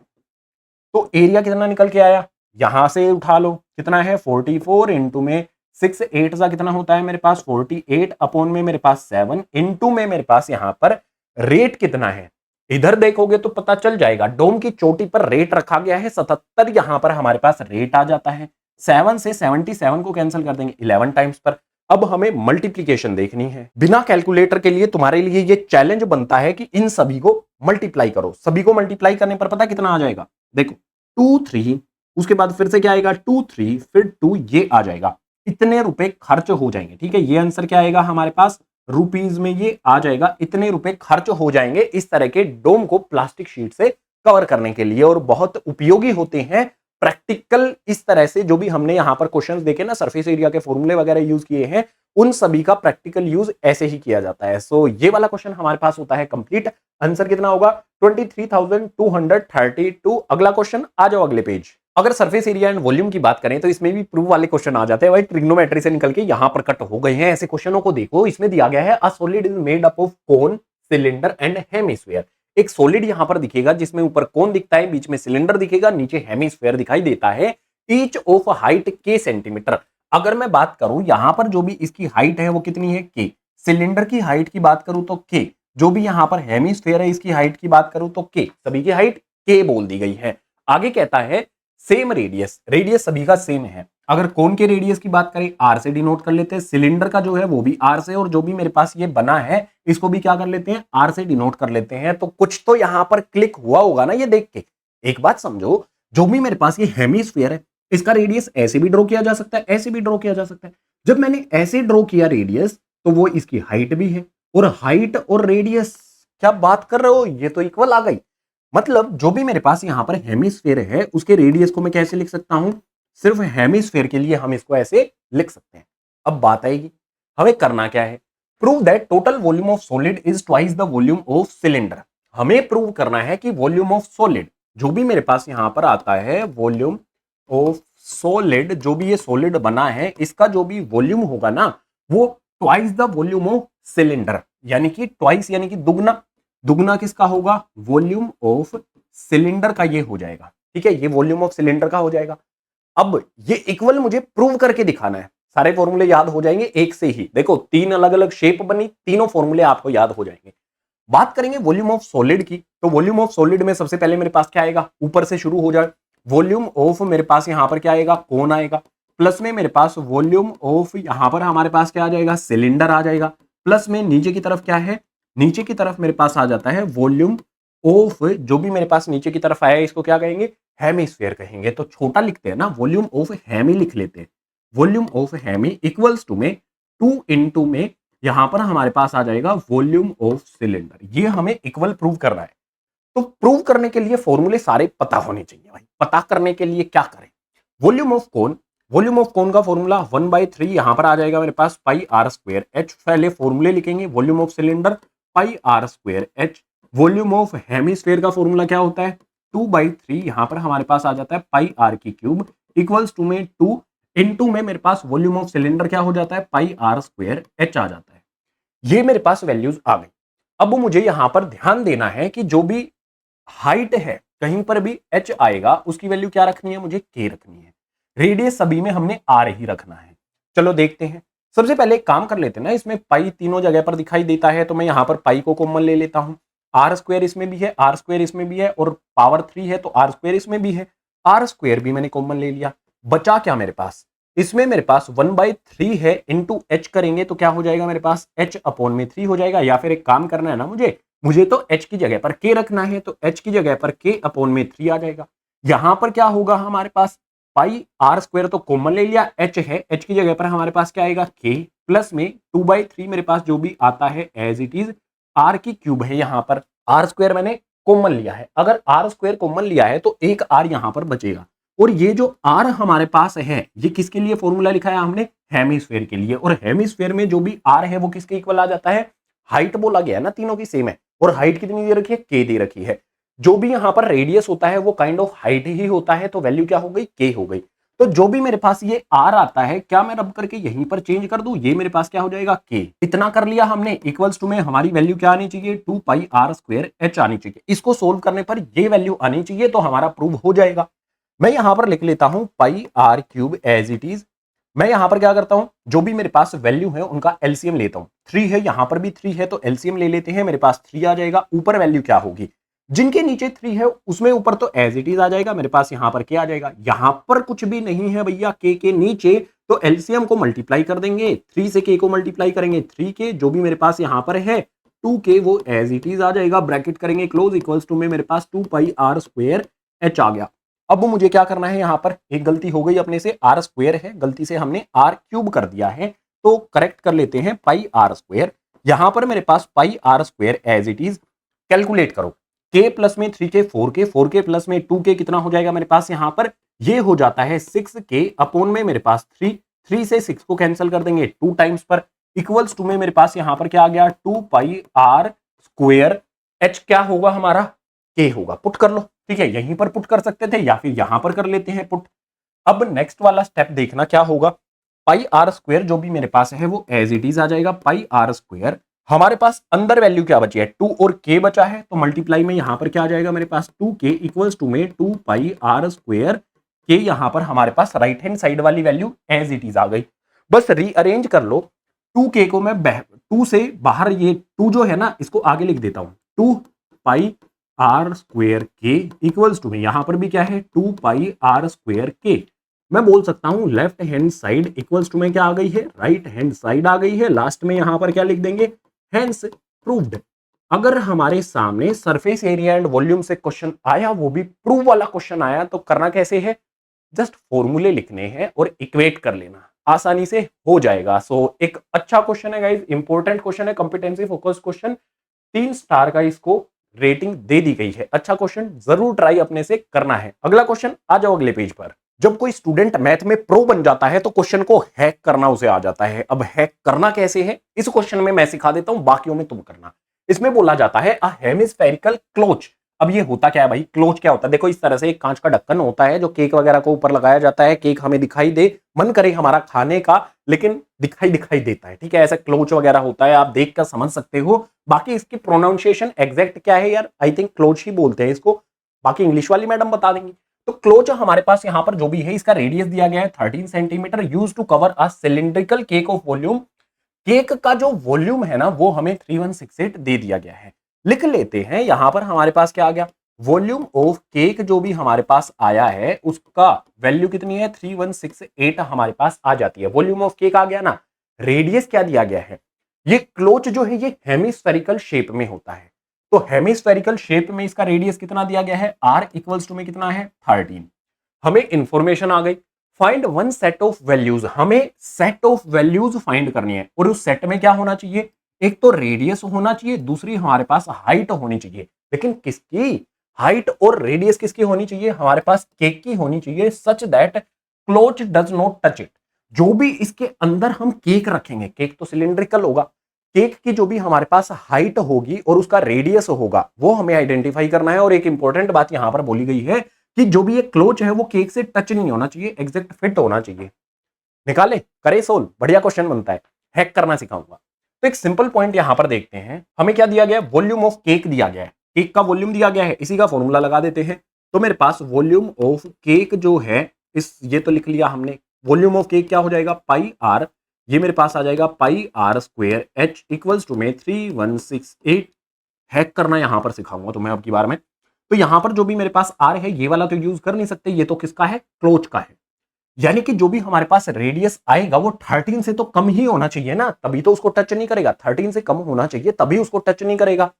तो एरिया कितना निकल के आया, यहां से उठा लो, कितना है 44, इंटू में 6, 8 सा कितना होता है मेरे पास 48, अपॉन में मेरे पास 7, इंटू में मेरे पास यहां पर रेट कितना है, इधर देखोगे तो पता चल जाएगा डोम की चोटी पर रेट रखा गया है 77, यहां पर हमारे पास रेट आ जाता है। 7 से 77 को कैंसिल कर देंगे 11 टाइम्स पर। अब हमें मल्टीप्लीकेशन देखनी है। बिना कैलकुलेटर के लिए तुम्हारे लिए ये चैलेंज बनता है कि इन सभी को मल्टीप्लाई करो। सभी को मल्टीप्लाई करने पर पता कितना आ जाएगा, देखो 2 3, उसके बाद फिर से क्या आएगा 2 3, फिर 2, ये आ जाएगा। इतने रुपए खर्च हो जाएंगे। ठीक है, ये आंसर क्या आएगा हमारे पास, रुपीज में ये आ जाएगा। इतने रुपए खर्च हो जाएंगे इस तरह के डोम को प्लास्टिक शीट से कवर करने के लिए, और बहुत उपयोगी होते हैं प्रैक्टिकल। इस तरह से जो भी हमने यहां पर क्वेश्चंस देखे ना, सरफेस एरिया के फॉर्मूले वगैरह यूज किए हैं, उन सभी का प्रैक्टिकल यूज ऐसे ही किया जाता है। सो ये वाला क्वेश्चन हमारे पास होता है कंप्लीट। आंसर कितना होगा 23,232। अगला क्वेश्चन, आ जाओ अगले पेज। अगर सरफेस एरिया एंड वॉल्यूम की बात करें तो इसमें भी प्रूफ वाले क्वेश्चन आ जाते हैं भाई। ट्रिग्नोमेट्री से निकल के यहां पर कट हो गए हैं। ऐसे क्वेश्चनों को देखो, इसमें दिया गया है a solid is made up of cone, cylinder and hemisphere. एक सॉलिड यहां पर दिखेगा जिसमें ऊपर कोन दिखता है, बीच में सिलेंडर दिखेगा, नीचे हेमिस्फीयर दिखाई देता है। ईच ऑफ हाइट के सेंटीमीटर। अगर मैं बात करूं यहां पर जो भी इसकी हाइट है वो कितनी है, के। सिलेंडर की हाइट की बात करूं तो के। जो भी यहां पर हेमिस्फीयर है इसकी हाइट की बात करूं तो के। सभी की हाइट के बोल दी गई है। आगे कहता है सेम रेडियस, रेडियस सभी का सेम है। अगर कोन के रेडियस की बात करें आर से डिनोट कर लेते हैं, सिलेंडर का जो है वो भी आर से, और जो भी मेरे पास ये बना है इसको भी क्या कर लेते हैं, आर से डिनोट कर लेते हैं। तो कुछ तो यहां पर क्लिक हुआ होगा ना ये देख के। एक बात समझो, जो भी मेरे पास ये हेमिस्फीयर है इसका रेडियस ऐसे भी ड्रॉ किया जा सकता है, ऐसे भी ड्रॉ किया जा सकता है। जब मैंने ऐसे ड्रॉ किया रेडियस तो वो इसकी हाइट भी है, और हाइट और रेडियस क्या बात कर रहे हो, ये तो इक्वल आ गई। मतलब जो भी मेरे पास यहां पर हेमिस्फीयर है उसके रेडियस को मैं कैसे लिख सकता हूं, सिर्फ हेमिस्फीयर के लिए हम इसको ऐसे लिख सकते हैं। अब बात आएगी हमें करना क्या है, prove that total volume of solid is twice the volume of cylinder. हमें प्रूव करना है कि वॉल्यूम ऑफ सॉलिड जो भी मेरे पास यहां पर आता है, वॉल्यूम ऑफ सॉलिड, जो भी ये सॉलिड बना है इसका जो भी वॉल्यूम होगा ना वो twice the volume of cylinder, यानी कि ट्वाइस यानी कि दुगना। दुगना किसका होगा, वॉल्यूम ऑफ सिलेंडर का ये हो जाएगा। ठीक है, ये वॉल्यूम ऑफ सिलेंडर का हो जाएगा। अब ये इक्वल मुझे प्रूव करके दिखाना है। सारे फॉर्मूले याद हो जाएंगे एक से ही। देखो 3 अलग अलग शेप बनी, तीनों फॉर्मूले आपको याद हो जाएंगे। बात करेंगे वॉल्यूम ऑफ सॉलिड की, तो वॉल्यूम ऑफ सॉलिड में सबसे पहले मेरे पास क्या आएगा, ऊपर से शुरू हो जाए। वॉल्यूम ऑफ मेरे पास यहां पर क्या आएगा, कोन आएगा। प्लस में मेरे पास वॉल्यूम ऑफ यहां पर हमारे पास क्या आ जाएगा, सिलेंडर आ जाएगा। प्लस में नीचे की तरफ क्या है, नीचे की तरफ मेरे पास आ जाता है वॉल्यूम ऑफ, जो भी मेरे पास नीचे की तरफ आया इसको क्या कहेंगे, हेमिस्फीयर कहेंगे। तो छोटा लिखते हैं ना, वॉल्यूम ऑफ हेमी लिख लेते हैं। Volume of hemi equals to में 2 इंटू में यहां पर हमारे पास आ जाएगा वॉल्यूम ऑफ सिलेंडर। ये हमें इक्वल प्रूव करना है। तो प्रूव करने के लिए फॉर्मूले सारे पता होने चाहिए भाई। पता करने के लिए क्या करें, volume of cone, volume of cone का फॉर्मूला 1/3 यहां पर आ जाएगा मेरे पास पाई आर स्क्वायर एच। पहले फॉर्मूले लिखेंगे, volume of cylinder pi are square h. Volume of hemisphere का फॉर्मूला क्या होता है, 2/3 यहां पर हमारे पास आ जाता है पाई आर की क्यूब इक्वल्स टू में 2 इंटू में मेरे पास वॉल्यूम ऑफ सिलेंडर क्या हो जाता है, पाई आर स्क्वायर एच आ जाता है। ये मेरे पास वैल्यूज आ गई। अब मुझे यहां पर ध्यान देना है कि जो भी हाइट है कहीं पर भी एच आएगा उसकी वैल्यू क्या रखनी है, मुझे के रखनी है। रेडियस सभी में हमने आर ही रखना है। चलो देखते हैं। सबसे पहले एक काम कर लेते हैं ना, इसमें पाई तीनों जगह पर दिखाई देता है तो मैं यहां पर पाई को कॉमन ले लेता हूं। आर स्क्वायर इसमें भी है, आर स्क्वायर इसमें भी है, और पावर 3 है तो आर स्क्वायर इसमें भी है। आर स्क्वायर भी मैंने कॉमन ले लिया। बचा क्या मेरे पास, इसमें मेरे पास 1/3 है, इंटू एच करेंगे तो क्या हो जाएगा मेरे पास, एच अपॉन में 3 हो जाएगा। या फिर एक काम करना है ना, मुझे तो एच की जगह पर के रखना है तो एच की जगह पर के अपॉन में 3 आ जाएगा। यहां पर क्या होगा हमारे पास, पाई आर स्क्वायर तो कॉमन ले लिया, एच है, एच की जगह पर हमारे पास क्या आएगा, के प्लस में 2/3 मेरे पास जो भी आता है एज इट इज आर की क्यूब है। यहां पर आर स्क्वायर मैंने कॉमन लिया है। अगर आर स्क्वायर कॉमन लिया है तो एक आर यहां पर बचेगा, और ये जो आर हमारे पास है ये किसके लिए फॉर्मूला लिखा है हमने, हेमिस्फीयर के लिए। और हेमिस्फीयर में जो भी आर है वो किसके इक्वल आ जाता है, हाइट बोला गया ना, तीनों की सेम है। और हाइट कितनी दे रखी है, के दे रखी है। जो भी यहां पर रेडियस होता है वो काइंड ऑफ हाइट ही होता है, तो वैल्यू क्या हो गई, के हो गई। तो जो भी मेरे पास ये आर आता है, क्या मैं रब करके यहीं पर चेंज कर दूं, ये मेरे पास क्या हो जाएगा, के। इतना कर लिया हमने। इक्वल्स टू में हमारी वैल्यू क्या आनी चाहिए, 2 पाई आर स्क्वायर एच आनी चाहिए। इसको सोल्व करने पर ये वैल्यू आनी चाहिए तो हमारा प्रूव हो जाएगा। मैं यहां पर लिख लेता हूं pi R cube as it is. मैं यहां पर क्या करता हूं, जो भी मेरे पास वैल्यू है उनका एलसीएम लेता हूं। 3 है, यहां पर भी 3 है तो एलसीएम ले लेते हैं। मेरे पास 3 आ जाएगा। ऊपर वैल्यू क्या होगी, जिनके नीचे 3 है उसमें ऊपर तो एज इट इज आ जाएगा, मेरे पास यहां पर क्या आ जाएगा, यहां पर कुछ भी नहीं है भैया k के नीचे, तो एलसीएम को मल्टीप्लाई कर देंगे, 3 से k को मल्टीप्लाई करेंगे 3k, जो भी मेरे पास यहां पर है 2k वो एज इट इज आ जाएगा, ब्रैकेट करेंगे क्लोज, इक्वल्स टू में मेरे पास 2 पाई आर स्क्वायर h आ गया। अब मुझे क्या करना है, यहां पर एक गलती हो गई अपने से, आर स्क्वायर है, गलती से हमने आर क्यूब कर दिया है, तो करेक्ट कर लेते हैं पाई आर स्क्वायर। यहां पर मेरे पास pi are square as it is, calculate करो, k प्लस में 3k 4k प्लस में 2k कितना हो जाएगा मेरे पास यहां पर, ये हो जाता है 6k अपोन में मेरे पास 3 से 6 को कैंसिल कर देंगे 2 टाइम्स पर, इक्वल्स टू में मेरे पास यहां पर क्या आ गया 2 पाई आर स्क्वायर h क्या होगा हमारा, k होगा, पुट कर लो, ठीक है, यहीं पर पुट कर सकते थे या फिर यहां पर कर लेते हैं पुट। अब नेक्स्ट वाला स्टेप देखना क्या होगा, पाई आर स्क्वायर जो भी मेरे पास है वो एज इट इज आ जाएगा, पाई आर स्क्वायर, हमारे पास अंदर वैल्यू क्या बची है 2 और k बचा है, तो मल्टीप्लाई में यहां पर क्या आ जाएगा मेरे पास 2k इक्वल्स टू में 2 पाई आर स्क्वायर k, यहां पर हमारे पास राइट हैंड साइड वाली वैल्यू एज इट इज आ गई, बस रीअरेंज कर लो, 2k को मैं 2 से बाहर, ये 2 जो है ना इसको आगे लिख देता हूं, 2 पाई आर स्क्वायर के इक्वल्स टू में यहां पर भी क्या है 2 पाई आर स्क्वायर के, मैं बोल सकता हूं left hand side equals to में क्या आ गई है, राइट हैंड साइड आ गई है, लास्ट में यहां पर क्या लिख देंगे, हेंस प्रूव्ड। अगर हमारे सामने सरफेस एरिया एंड वॉल्यूम से क्वेश्चन आया, वो भी प्रूव वाला क्वेश्चन आया, तो करना कैसे है, जस्ट फॉर्मूले लिखने हैं और इक्वेट कर लेना, आसानी से हो जाएगा। सो एक अच्छा क्वेश्चन है गाइस, इंपॉर्टेंट क्वेश्चन है, कॉम्पिटेंसी फोकस क्वेश्चन, 3 स्टार का इसको रेटिंग दे दी गई है, अच्छा क्वेश्चन, जरूर ट्राई अपने से करना है। अगला क्वेश्चन, आ जाओ अगले पेज पर। जब कोई स्टूडेंट मैथ में प्रो बन जाता है तो क्वेश्चन को हैक करना उसे आ जाता है। अब हैक करना कैसे है, इस क्वेश्चन में मैं सिखा देता हूं, बाकियों में तुम करना। इसमें बोला जाता है अ हेमिस्फेरिकल क्लोच। अब ये होता क्या है भाई, क्लोच क्या होता है, देखो इस तरह से एक कांच का ढक्कन होता है जो केक वगैरह को ऊपर लगाया जाता है, केक हमें दिखाई दे, मन करे हमारा खाने का, लेकिन दिखाई दिखाई देता है, ठीक है, ऐसा क्लोच वगैरह होता है, आप देख कर समझ सकते हो। बाकी इसकी प्रोनाउंसिएशन एग्जैक्ट क्या है यार, आई थिंक क्लोच ही बोलते हैं इसको, बाकी इंग्लिश वाली मैडम बता देंगी। तो क्लोच हमारे पास यहां पर जो भी है, इसका रेडियस दिया गया है 13 centimetre, use to cover a cylindrical cake of volume. Cake का जो वॉल्यूम है ना वो हमें 3168 दे दिया गया है, लिख लेते हैं। यहां पर हमारे पास क्या आ गया, वॉल्यूम ऑफ केक जो भी हमारे पास आया है उसका वैल्यू कितनी है 3168 हमारे पास आ जाती है, वॉल्यूम ऑफ केक आ गया ना। रेडियस क्या दिया गया है, ये क्लोच जो है ये हेमिस्फेरिकल शेप में होता है, तो हेमिस्फेरिकल शेप में इसका रेडियस कितना दिया गया है, r इक्वल्स टू में कितना है 13। हमें इंफॉर्मेशन आ गई, find one set of values, हमें सेट ऑफ वैल्यूज फाइंड करनी है, और उस सेट में क्या होना चाहिए, एक तो रेडियस होना चाहिए, दूसरी हमारे पास हाइट होनी चाहिए, लेकिन किसकी, हाइट और रेडियस किसकी होनी चाहिए, हमारे पास केक की होनी चाहिए, such that cloth does not touch it. जो भी इसके अंदर हम केक रखेंगे, केक तो सिलिंड्रिकल होगा, केक की जो भी हमारे पास हाइट होगी और उसका रेडियस होगा वो हमें आइडेंटिफाई करना है। और एक इंपॉर्टेंट बात यहां पर बोली गई है कि जो भी ये क्लोच है वो केक से टच नहीं होना चाहिए, एग्जैक्ट फिट होना चाहिए। निकाले, करे सोल्व, बढ़िया क्वेश्चन बनता है, हैक करना सिखाऊंगा। तो एक सिंपल पॉइंट यहां पर देखते हैं, हमें क्या दिया गया है, वॉल्यूम ऑफ केक दिया गया है, केक का वॉल्यूम दिया गया है, इसी का फॉर्मूला लगा देते हैं। तो मेरे पास वॉल्यूम ऑफ केक जो है, इस ये तो लिख लिया हमने, वॉल्यूम ऑफ केक क्या हो जाएगा पाई आर, ये मेरे पास आ जाएगा pi are square H equals to में 3168। हैक करना यहां पर सिखाऊंगा तुम्हें अब की बार में। तो यहां पर जो भी मेरे पास आर है, ये वाला तो यूज कर नहीं सकते, ये तो किसका है, क्लोच का है, यानी कि जो भी हमारे पास रेडियस आएगा वो 13 से तो कम ही होना चाहिए ना, तभी तो उसको टच नहीं करेगा, 13 से कम होना चाहिए तभी उसको टच नहीं करेगा।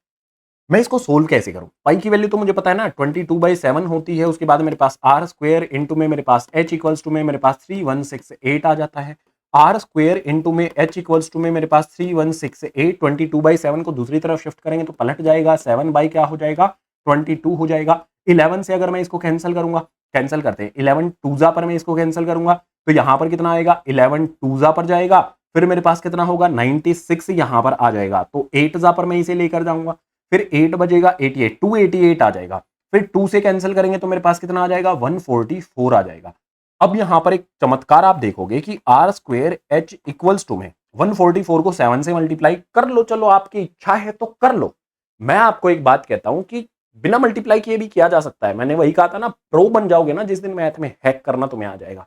मैं इसको सोल्व कैसे करूं, पाई की वैल्यू तो मुझे पता है ना 22/7 होती है, उसके बाद मेरे पास आर स्क्वायर इंटू में मेरे पास एच इक्वल्स टू में मेरे पास 3168 आ जाता है, आर स्क्वायर इंटू में एच इक्वल्स टू में मेरे पास 3168, 22/7 को दूसरी तरफ शिफ्ट करेंगे तो पलट जाएगा, 7 बाई क्या हो जाएगा 22 हो जाएगा। 11 से अगर मैं इसको कैंसिल करूंगा, कैंसिल करते हैं, 11 टूजा पर मैं इसको कैंसिल करूंगा तो यहां पर कितना आएगा 11 टूजा पर जाएगा, फिर मेरे पास कितना होगा 96 यहां पर आ जाएगा, तो 8 जा पर मैं इसे लेकर जाऊंगा, फिर 8 बजेगा 88, 288 आ जाएगा, फिर 2 से कैंसिल करेंगे तो मेरे पास कितना आ जाएगा 144 आ जाएगा। अब यहां पर एक चमत्कार आप देखोगे कि r square H equals to में 144 को 7 से मल्टीप्लाई कर लो, चलो आपकी इच्छा है तो कर लो। मैं आपको एक बात कहता हूं कि बिना मल्टीप्लाई किए भी किया जा सकता है, मैंने वही कहा था ना, प्रो बन जाओगे ना जिस दिन मैथ में, हैक करना तुम्हें आ जाएगा।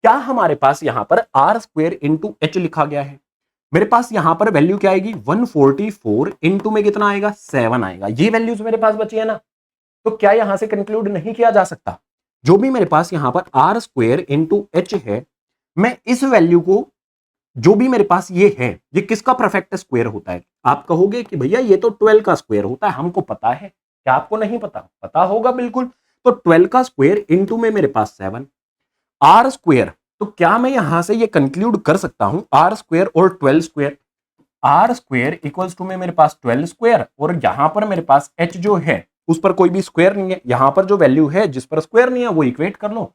क्या हमारे पास यहां पर आर स्क्वायर इंटू एच लिखा गया है, मेरे पास यहां पर वैल्यू क्या आएगी 144 इंटू में कितना आएगा 7 आएगा। ये वैल्यूज मेरे पास बची है ना, तो क्या यहां से कंक्लूड नहीं किया जा सकता, जो भी मेरे पास यहां पर आर स्क्वायर इंटू एच है, मैं इस वैल्यू को, जो भी मेरे पास ये है, ये किसका परफेक्ट स्क्वायर होता है? आप कहोगे कि भैया ये तो 12 का स्क्वायर होता है, हमको पता है। क्या आपको नहीं पता? पता होगा बिल्कुल। तो 12 का स्क्वायर इंटू में मेरे पास 7 आर स्क्वायर। तो क्या मैं यहां से ये कंक्लूड कर सकता हूं आर स्क्वायर और 12 square, r square equals to में मेरे पास 12 स्क्वायर, और यहां पर मेरे पास एच जो है उस पर कोई भी स्क्वायर नहीं है, यहां पर जो वैल्यू है जिस पर स्क्वायर नहीं है वो इक्वेट कर लो,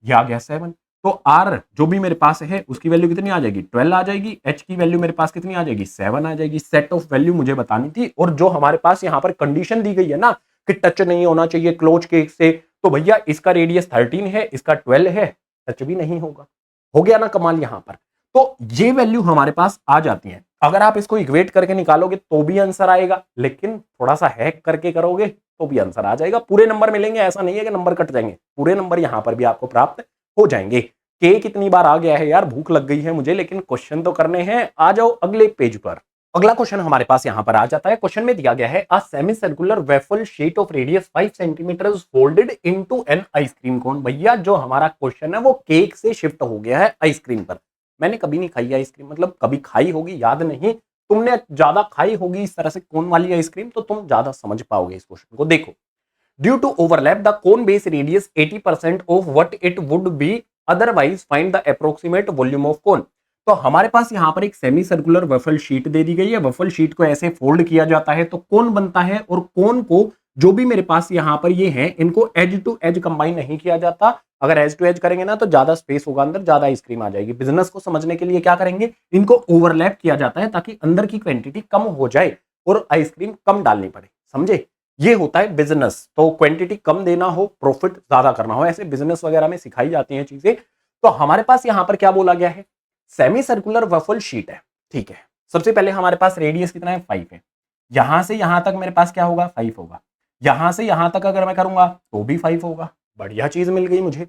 ये आ गया 7। तो आर जो भी मेरे पास है उसकी वैल्यू कितनी आ जाएगी 12 आ जाएगी, एच की वैल्यू मेरे पास कितनी आ जाएगी 7 आ जाएगी। सेट ऑफ वैल्यू मुझे बतानी थी, और जो हमारे पास यहाँ पर कंडीशन दी गई है ना कि टच नहीं होना चाहिए क्लोज केक से, तो भैया इसका रेडियस 13 है, इसका 12 है, टच भी नहीं होगा। हो गया ना कमाल यहां पर। तो ये वैल्यू हमारे पास आ जाती है। अगर आप इसको इक्वेट करके निकालोगे तो भी आंसर आएगा, लेकिन थोड़ा सा हैक करके करोगे तो भी आंसर आ जाएगा। पूरे नंबर मिलेंगे, ऐसा नहीं है कि नंबर कट जाएंगे, पूरे नंबर यहां पर भी आपको प्राप्त हो जाएंगे। के कितनी बार आ गया है यार, भूख लग गई है मुझे, लेकिन क्वेश्चन तो करने हैं। आ जाओ अगले पेज पर। अगला क्वेश्चन हमारे पास यहां पर आ जाता है। क्वेश्चन में दिया गया है a semi circular waffle sheet of radius 5 centimetre folded into an ice cream cone. भैया जो हमारा क्वेश्चन है वो केक से शिफ्ट हो गया है आइसक्रीम पर। मैंने कभी नहीं खाई आइसक्रीम, मतलब कभी खाई होगी याद नहीं, तुमने ज्यादा खाई होगी इस तरह से कोन वाली आइसक्रीम, तो तुम ज्यादा समझ पाओगे इस क्वेश्चन को। देखो, due to overlap the cone base radius 80% of what it would be otherwise find the approximate volume of cone. तो हमारे पास यहां पर एक सेमी सर्कुलर वफल शीट दे दी गई है, वफल शीट को ऐसे फोल्ड किया जाता है तो कोन बनता है, और कोन को जो भी मेरे पास यहां पर ये है इनको एज टू एज कंबाइन नहीं किया जाता। अगर एज टू एज करेंगे ना तो ज्यादा स्पेस होगा अंदर, ज्यादा आइसक्रीम आ जाएगी। बिजनेस को समझने के लिए क्या करेंगे, इनको ओवरलैप किया जाता है ताकि अंदर की क्वांटिटी कम हो जाए और आइसक्रीम कम डालनी पड़े, समझे? ये होता है बिजनेस। तो क्वांटिटी कम देना हो, प्रॉफिट ज्यादा करना हो, ऐसे बिजनेस वगैरह में सिखाई जाती हैं चीजें। तो हमारे पास यहां पर क्या बोला गया है, सेमी सर्कुलर वफल शीट है, ठीक है। सबसे पहले हमारे पास रेडियस कितना है 5 है, यहां से यहां तक मेरे पास क्या होगा 5 होगा, यहां से यहां तक अगर मैं करूंगा तो भी 5 होगा। बढ़िया चीज मिल गई मुझे।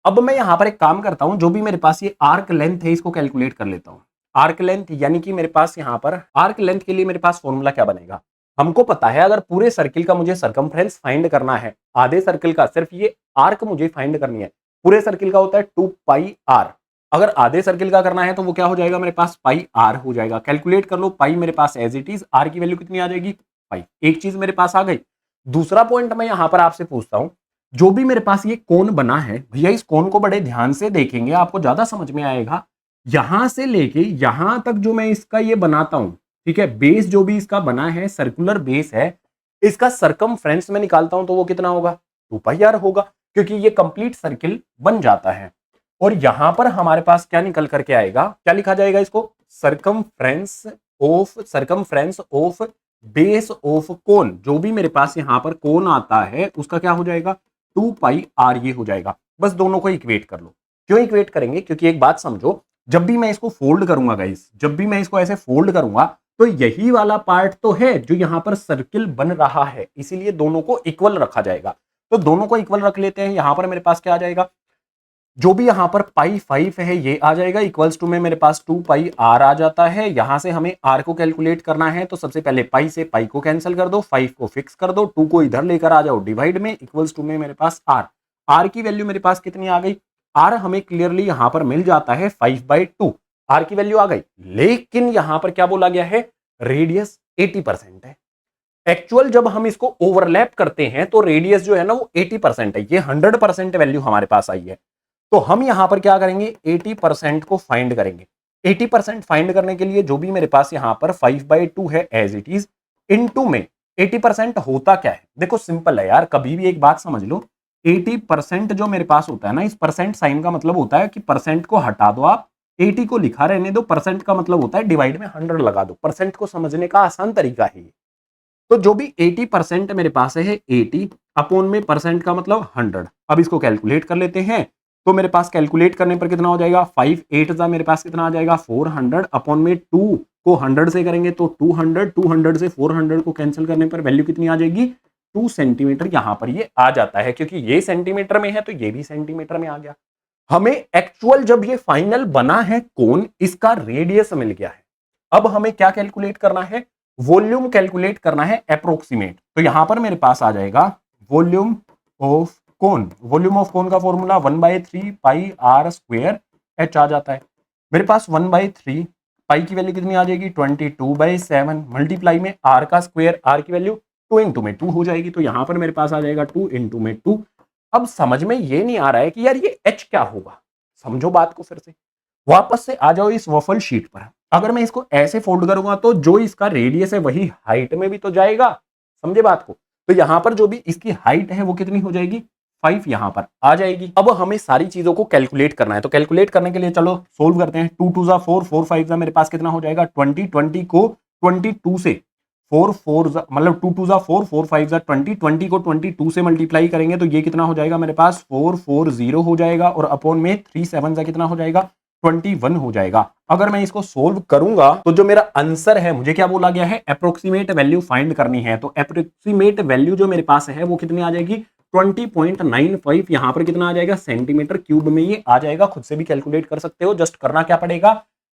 अब मैं यहां पर एक काम करता हूं, जो भी मेरे पास ये आर्क लेंथ है इसको कैलकुलेट कर लेता हूं। आर्क लेंथ यानी कि मेरे पास यहां पर आर्क लेंथ के लिए मेरे पास फॉर्मूला क्या बनेगा, हमको पता है अगर पूरे सर्किल का मुझे सरकमफ्रेंस फाइंड करना है, आधे सर्किल का सिर्फ ये आर्क मुझे फाइंड करनी है, पूरे सर्किल का होता है 2 पाई आर, अगर आधे सर्किल का करना है तो वो क्या हो जाएगा मेरे पास पाई आर हो जाएगा। कैलकुलेट कर लो, पाई मेरे पास एज इट इज, आर की वैल्यू कितनी आ जाएगी पाई। एक चीज मेरे पास आ गई। दूसरा पॉइंट मैं यहां पर आपसे पूछता हूं, जो भी मेरे पास ये कोन बना है भैया, इस कोन को बड़े ध्यान से देखेंगे आपको ज्यादा समझ में आएगा। यहां से लेके यहां तक जो मैं इसका ये बनाता हूं, ठीक है, बेस जो भी इसका बना है सर्कुलर बेस है, इसका सरकमफ्रेंस में निकालता हूं तो वो कितना होगा 2 पाई आर होगा, क्योंकि ये कंप्लीट सर्किल बन जाता है। और यहां पर हमारे पास क्या निकल करके आएगा, क्या लिखा जाएगा इसको, circumference of base of cone. जो भी मेरे पास यहां पर कोन आता है उसका क्या हो जाएगा 2 पाई आर ये हो जाएगा। बस दोनों को इक्वेट कर लो। क्यों इक्वेट करेंगे, क्योंकि एक बात समझो, जब भी मैं इसको फोल्ड करूंगा गाइस, जब भी मैं इसको ऐसे फोल्ड करूंगा तो यही वाला पार्ट तो है जो यहां पर सर्किल बन रहा है, इसीलिए दोनों को इक्वल रखा जाएगा। तो दोनों को इक्वल रख लेते हैं। यहां पर मेरे पास क्या आ जाएगा, जो भी यहां पर पाई 5 है ये आ जाएगा, इक्वल्स टू में मेरे पास 2 पाई आर आ जाता है। यहां से हमें आर को कैलकुलेट करना है, तो सबसे पहले पाई से पाई को कैंसिल कर दो, 5 को फिक्स कर दो, 2 को इधर लेकर आ जाओ डिवाइड में, इक्वल्स टू में मेरे पास आर। आर की वैल्यू मेरे पास कितनी आ गई, आर हमें क्लियरली यहां पर मिल जाता है 5/2, आर की वैल्यू आ गई। लेकिन यहां पर क्या बोला गया है, रेडियस 80% है। एक्चुअल जब हम इसको ओवरलैप करते हैं तो रेडियस जो है ना वो 80% है, ये 100% वैल्यू हमारे पास आई है। तो हम यहां पर क्या करेंगे 80% को फाइंड करेंगे। 80% फाइंड करने के लिए जो भी मेरे पास यहां पर 5/2 है एज इट इज, इनटू में 80% होता क्या है, देखो सिंपल है यार, कभी भी एक बात समझ लो, 80% जो मेरे पास होता है ना, इस परसेंट साइन का मतलब होता है कि परसेंट को हटा दो आप, 80 को लिखा रहने दो, परसेंट का मतलब होता है डिवाइड में 100 लगा दो। परसेंट को समझने का आसान तरीका है ये। तो जो भी 80% मेरे पास है 80 अपॉन में परसेंट का मतलब 100। अब इसको कैलकुलेट कर लेते हैं, तो मेरे पास कैलकुलेट करने पर कितना हो जाएगा 5 8 मेरे पास कितना आ जाएगा 400 अपॉन में 2 को 100 से करेंगे तो 200 से 400 को कैंसिल करने पर वैल्यू कितनी आ जाएगी 2 सेंटीमीटर। यहां पर ये आ जाता है, क्योंकि ये सेंटीमीटर में है तो ये भी सेंटीमीटर में आ गया। हमें एक्चुअल जब ये फाइनल बना है कोन, इसका रेडियस मिल गया है। अब हमें क्या कैलकुलेट करना है, वॉल्यूम कैलकुलेट करना है अप्रोक्सीमेट। तो यहां पर मेरे पास आ जाएगा volume of cone. Volume of cone का formula 1/3 pi are square H आ जाता है। मेरे पास 1/3 पाई की वैल्यू कितनी आ जाएगी 22/7 मल्टीप्लाई में आर का स्क्वायर, आर की वैल्यू 2 इंटू में 2 हो जाएगी। तो यहां पर मेरे पास आ जाएगा 2 इंटू में 2। अब समझ में ये नहीं आ रहा है कि यार ये एच क्या होगा। समझो बात को फिर से, वापस से आ जाओ इस वफल शीट पर। अगर मैं इसको ऐसे फोल्ड करूंगा तो जो इसका रेडियस है वही हाइट में भी तो जाएगा। समझे बात को। तो यहां पर जो भी इसकी हाइट है वो कितनी हो जाएगी 5 यहां पर आ जाएगी। अब हमें सारी चीजों को कैलकुलेट करना है, तो कैलकुलेट करने के लिए चलो सोल्व करते हैं। 2 2 जा 4, 4 5 जा मेरे पास कितना हो जाएगा 20, 20 को 22 से 4 4 मतलब 2 2 जा 4, 4 5 जा 20, 20 को 22 से मल्टीप्लाई करेंगे तो ये कितना हो जाएगा मेरे पास 440 हो जाएगा, और अपॉन में 3 7 जा कितना हो जाएगा 21 हो जाएगा। अगर मैं इसको सोल्व करूंगा तो जो मेरा आंसर है, मुझे क्या बोला गया है अप्रोक्सीमेट वैल्यू फाइंड करनी है, तो अप्रोक्सीमेट वैल्यू जो मेरे पास है वो कितनी आ जाएगी 20.95। यहां पर कितना आ जाएगा सेंटीमीटर क्यूब में ये आ जाएगा। खुद से भी कैलकुलेट कर सकते हो। जस्ट करना क्या पड़ेगा,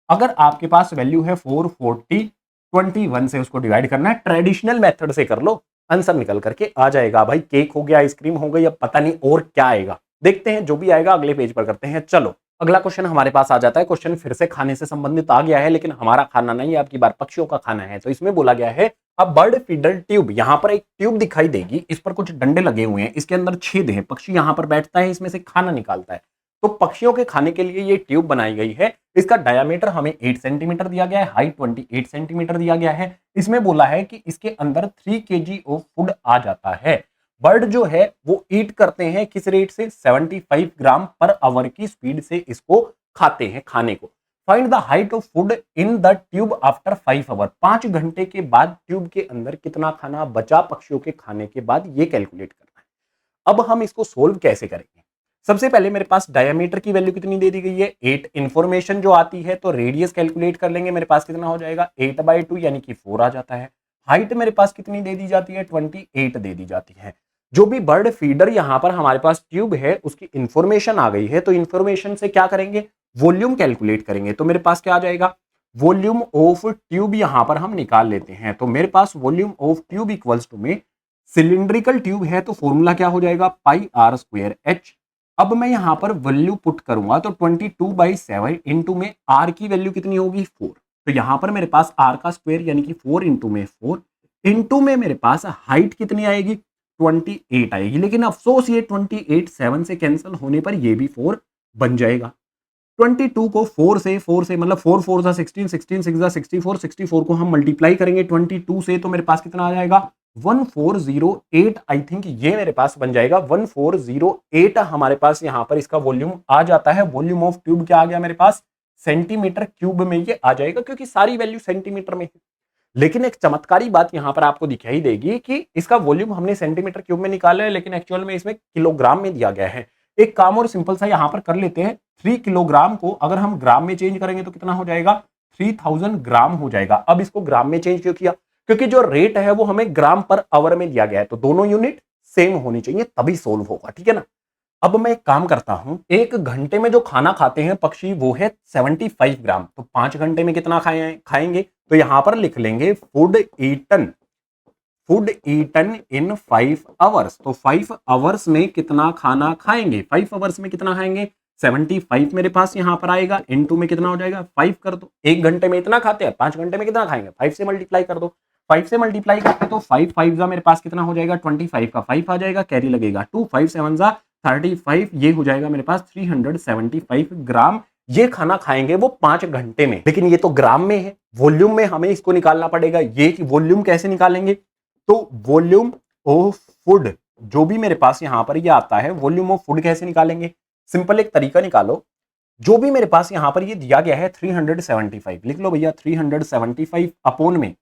अगर आपके पास वैल्यू है 440, 21 से उसको डिवाइड करना है, ट्रेडिशनल मेथड से कर लो, आंसर निकल करके आ जाएगा। भाई केक हो गया, आइसक्रीम हो गई, अब पता नहीं और क्या आएगा, देखते हैं जो भी आएगा अगले पेज पर करते हैं। चलो अगला क्वेश्चन हमारे पास आ जाता है। क्वेश्चन फिर से खाने से संबंधित आ गया है, लेकिन हमारा खाना नहीं है, आपकी बार पक्षियों का खाना है। तो इसमें बोला गया है अब बर्ड फीडर ट्यूब, यहां पर एक ट्यूब दिखाई देगी, इस पर कुछ डंडे लगे हुए हैं, इसके अंदर छेद है, पक्षी यहां पर बैठता है, इसमें से खाना निकालता है। तो पक्षियों के खाने के लिए ये ट्यूब बनाई गई है। इसका डायमीटर हमें 8 सेंटीमीटर दिया गया है, हाइट 28 सेंटीमीटर दिया गया है। इसमें बोला है कि इसके अंदर 3 kg ऑफ फूड आ जाता है। बर्ड जो है वो ईट करते हैं किस रेट से 75 ग्राम पर आवर की स्पीड से इसको खाते हैं खाने को। Find the height of food in the tube after 5 hour. 5 घंटे के बाद ट्यूब के अंदर कितना खाना बचा पक्षियों के खाने के बाद, ये कैलकुलेट करना है। अब हम इसको सोल्व कैसे करेंगे, सबसे पहले मेरे पास डायमीटर की वैल्यू कितनी दे दी गई है 8। इंफॉर्मेशन जो आती है तो रेडियस कैलकुलेट कर लेंगे, मेरे पास कितना हो जाएगा 8/2 यानी कि 4 आ जाता है। हाइट मेरे पास कितनी दे दी जाती है 28 दे दी जाती है। जो भी बर्ड फीडर यहां पर हमारे पास ट्यूब है उसकी इंफॉर्मेशन आ गई है, तो इंफॉर्मेशन से क्या करेंगे वॉल्यूम कैलकुलेट करेंगे। तो मेरे पास क्या आ जाएगा वॉल्यूम ऑफ ट्यूब, यहां पर हम निकाल लेते हैं। तो मेरे पास volume of tube equals to में सिलिंड्रिकल ट्यूब है तो फॉर्मूला क्या हो जाएगा पाई आर स्क्वायर एच। अब मैं यहां पर वैल्यू पुट करूंगा तो 22/7 इंटू में आर की वैल्यू कितनी होगी 4। तो यहां पर मेरे पास आर का स्क्वायर यानी कि 4 इंटू में 4 इंटू में मेरे पास हाइट कितनी आएगी 28 आएगी। लेकिन अफसोस ये 28 7 से कैंसिल होने पर ये भी 4 बन जाएगा। 22 को 4 से मतलब 4 4 जा 16, 16 6 जा 64, 64 को हम मल्टीप्लाई करेंगे 22 से तो मेरे पास कितना आ जाएगा 1408। आई थिंक ये मेरे पास बन जाएगा 1408। हमारे पास यहां पर इसका वॉल्यूम आ जाता है। वॉल्यूम ऑफ ट्यूब क्या आ गया मेरे पास सेंटीमीटर क्यूब में ये आ जाएगा, क्योंकि सारी वैल्यू सेंटीमीटर में है। लेकिन एक चमत्कारी बात यहां पर आपको दिखाई देगी कि इसका वॉल्यूम हमने सेंटीमीटर क्यूब में निकाला है, लेकिन एक्चुअल में इसमें किलोग्राम में दिया गया है। एक काम और सिंपल सा यहां पर कर लेते हैं, 3 किलोग्राम को अगर हम ग्राम में चेंज करेंगे तो कितना हो जाएगा 3000 ग्राम हो जाएगा। अब इसको ग्राम में चेंज क्यों किया, क्योंकि जो रेट है वो हमें ग्राम पर आवर में दिया गया है, तो दोनों यूनिट सेम होनी चाहिए तभी सोल्व होगा, ठीक है ना। अब मैं एक काम करता हूं, 1 घंटे में जो खाना खाते हैं पक्षी वो है 75 ग्राम, तो 5 घंटे में कितना खाएंगे तो यहां पर लिख लेंगे फूड ईटन इन 5 आवर्स। तो 5 आवर्स में कितना खाना खाएंगे, 5 आवर्स में कितना खाएंगे 75 मेरे पास यहां पर आएगा, इनटू में कितना हो जाएगा 5 कर दो। 1 घंटे में इतना खाते हैं, 5 घंटे में कितना खाएंगे 5 से मल्टीप्लाई कर दो। 5 से मल्टीप्लाई करते तो 5 5 जा मेरे पास कितना हो जाएगा 25 का 5 आ जाएगा, कैरी लगेगा 2, 5 7 जा 35, ये हो जाएगा मेरे पास 375 ग्राम। ये खाना खाएंगे वो 5 घंटे में। लेकिन ये तो ग्राम में है, वॉल्यूम में हमें इसको निकालना पड़ेगा। ये कि वॉल्यूम कैसे निकालेंगे, तो वॉल्यूम ऑफ फूड जो भी मेरे पास यहां पर ये आता है, वॉल्यूम ऑफ फूड कैसे निकालेंगे, सिंपल एक तरीका निकालो। जो भी मेरे पास यहां पर ये दिया गया है 375 लिख लो भैया, 375 अपॉन में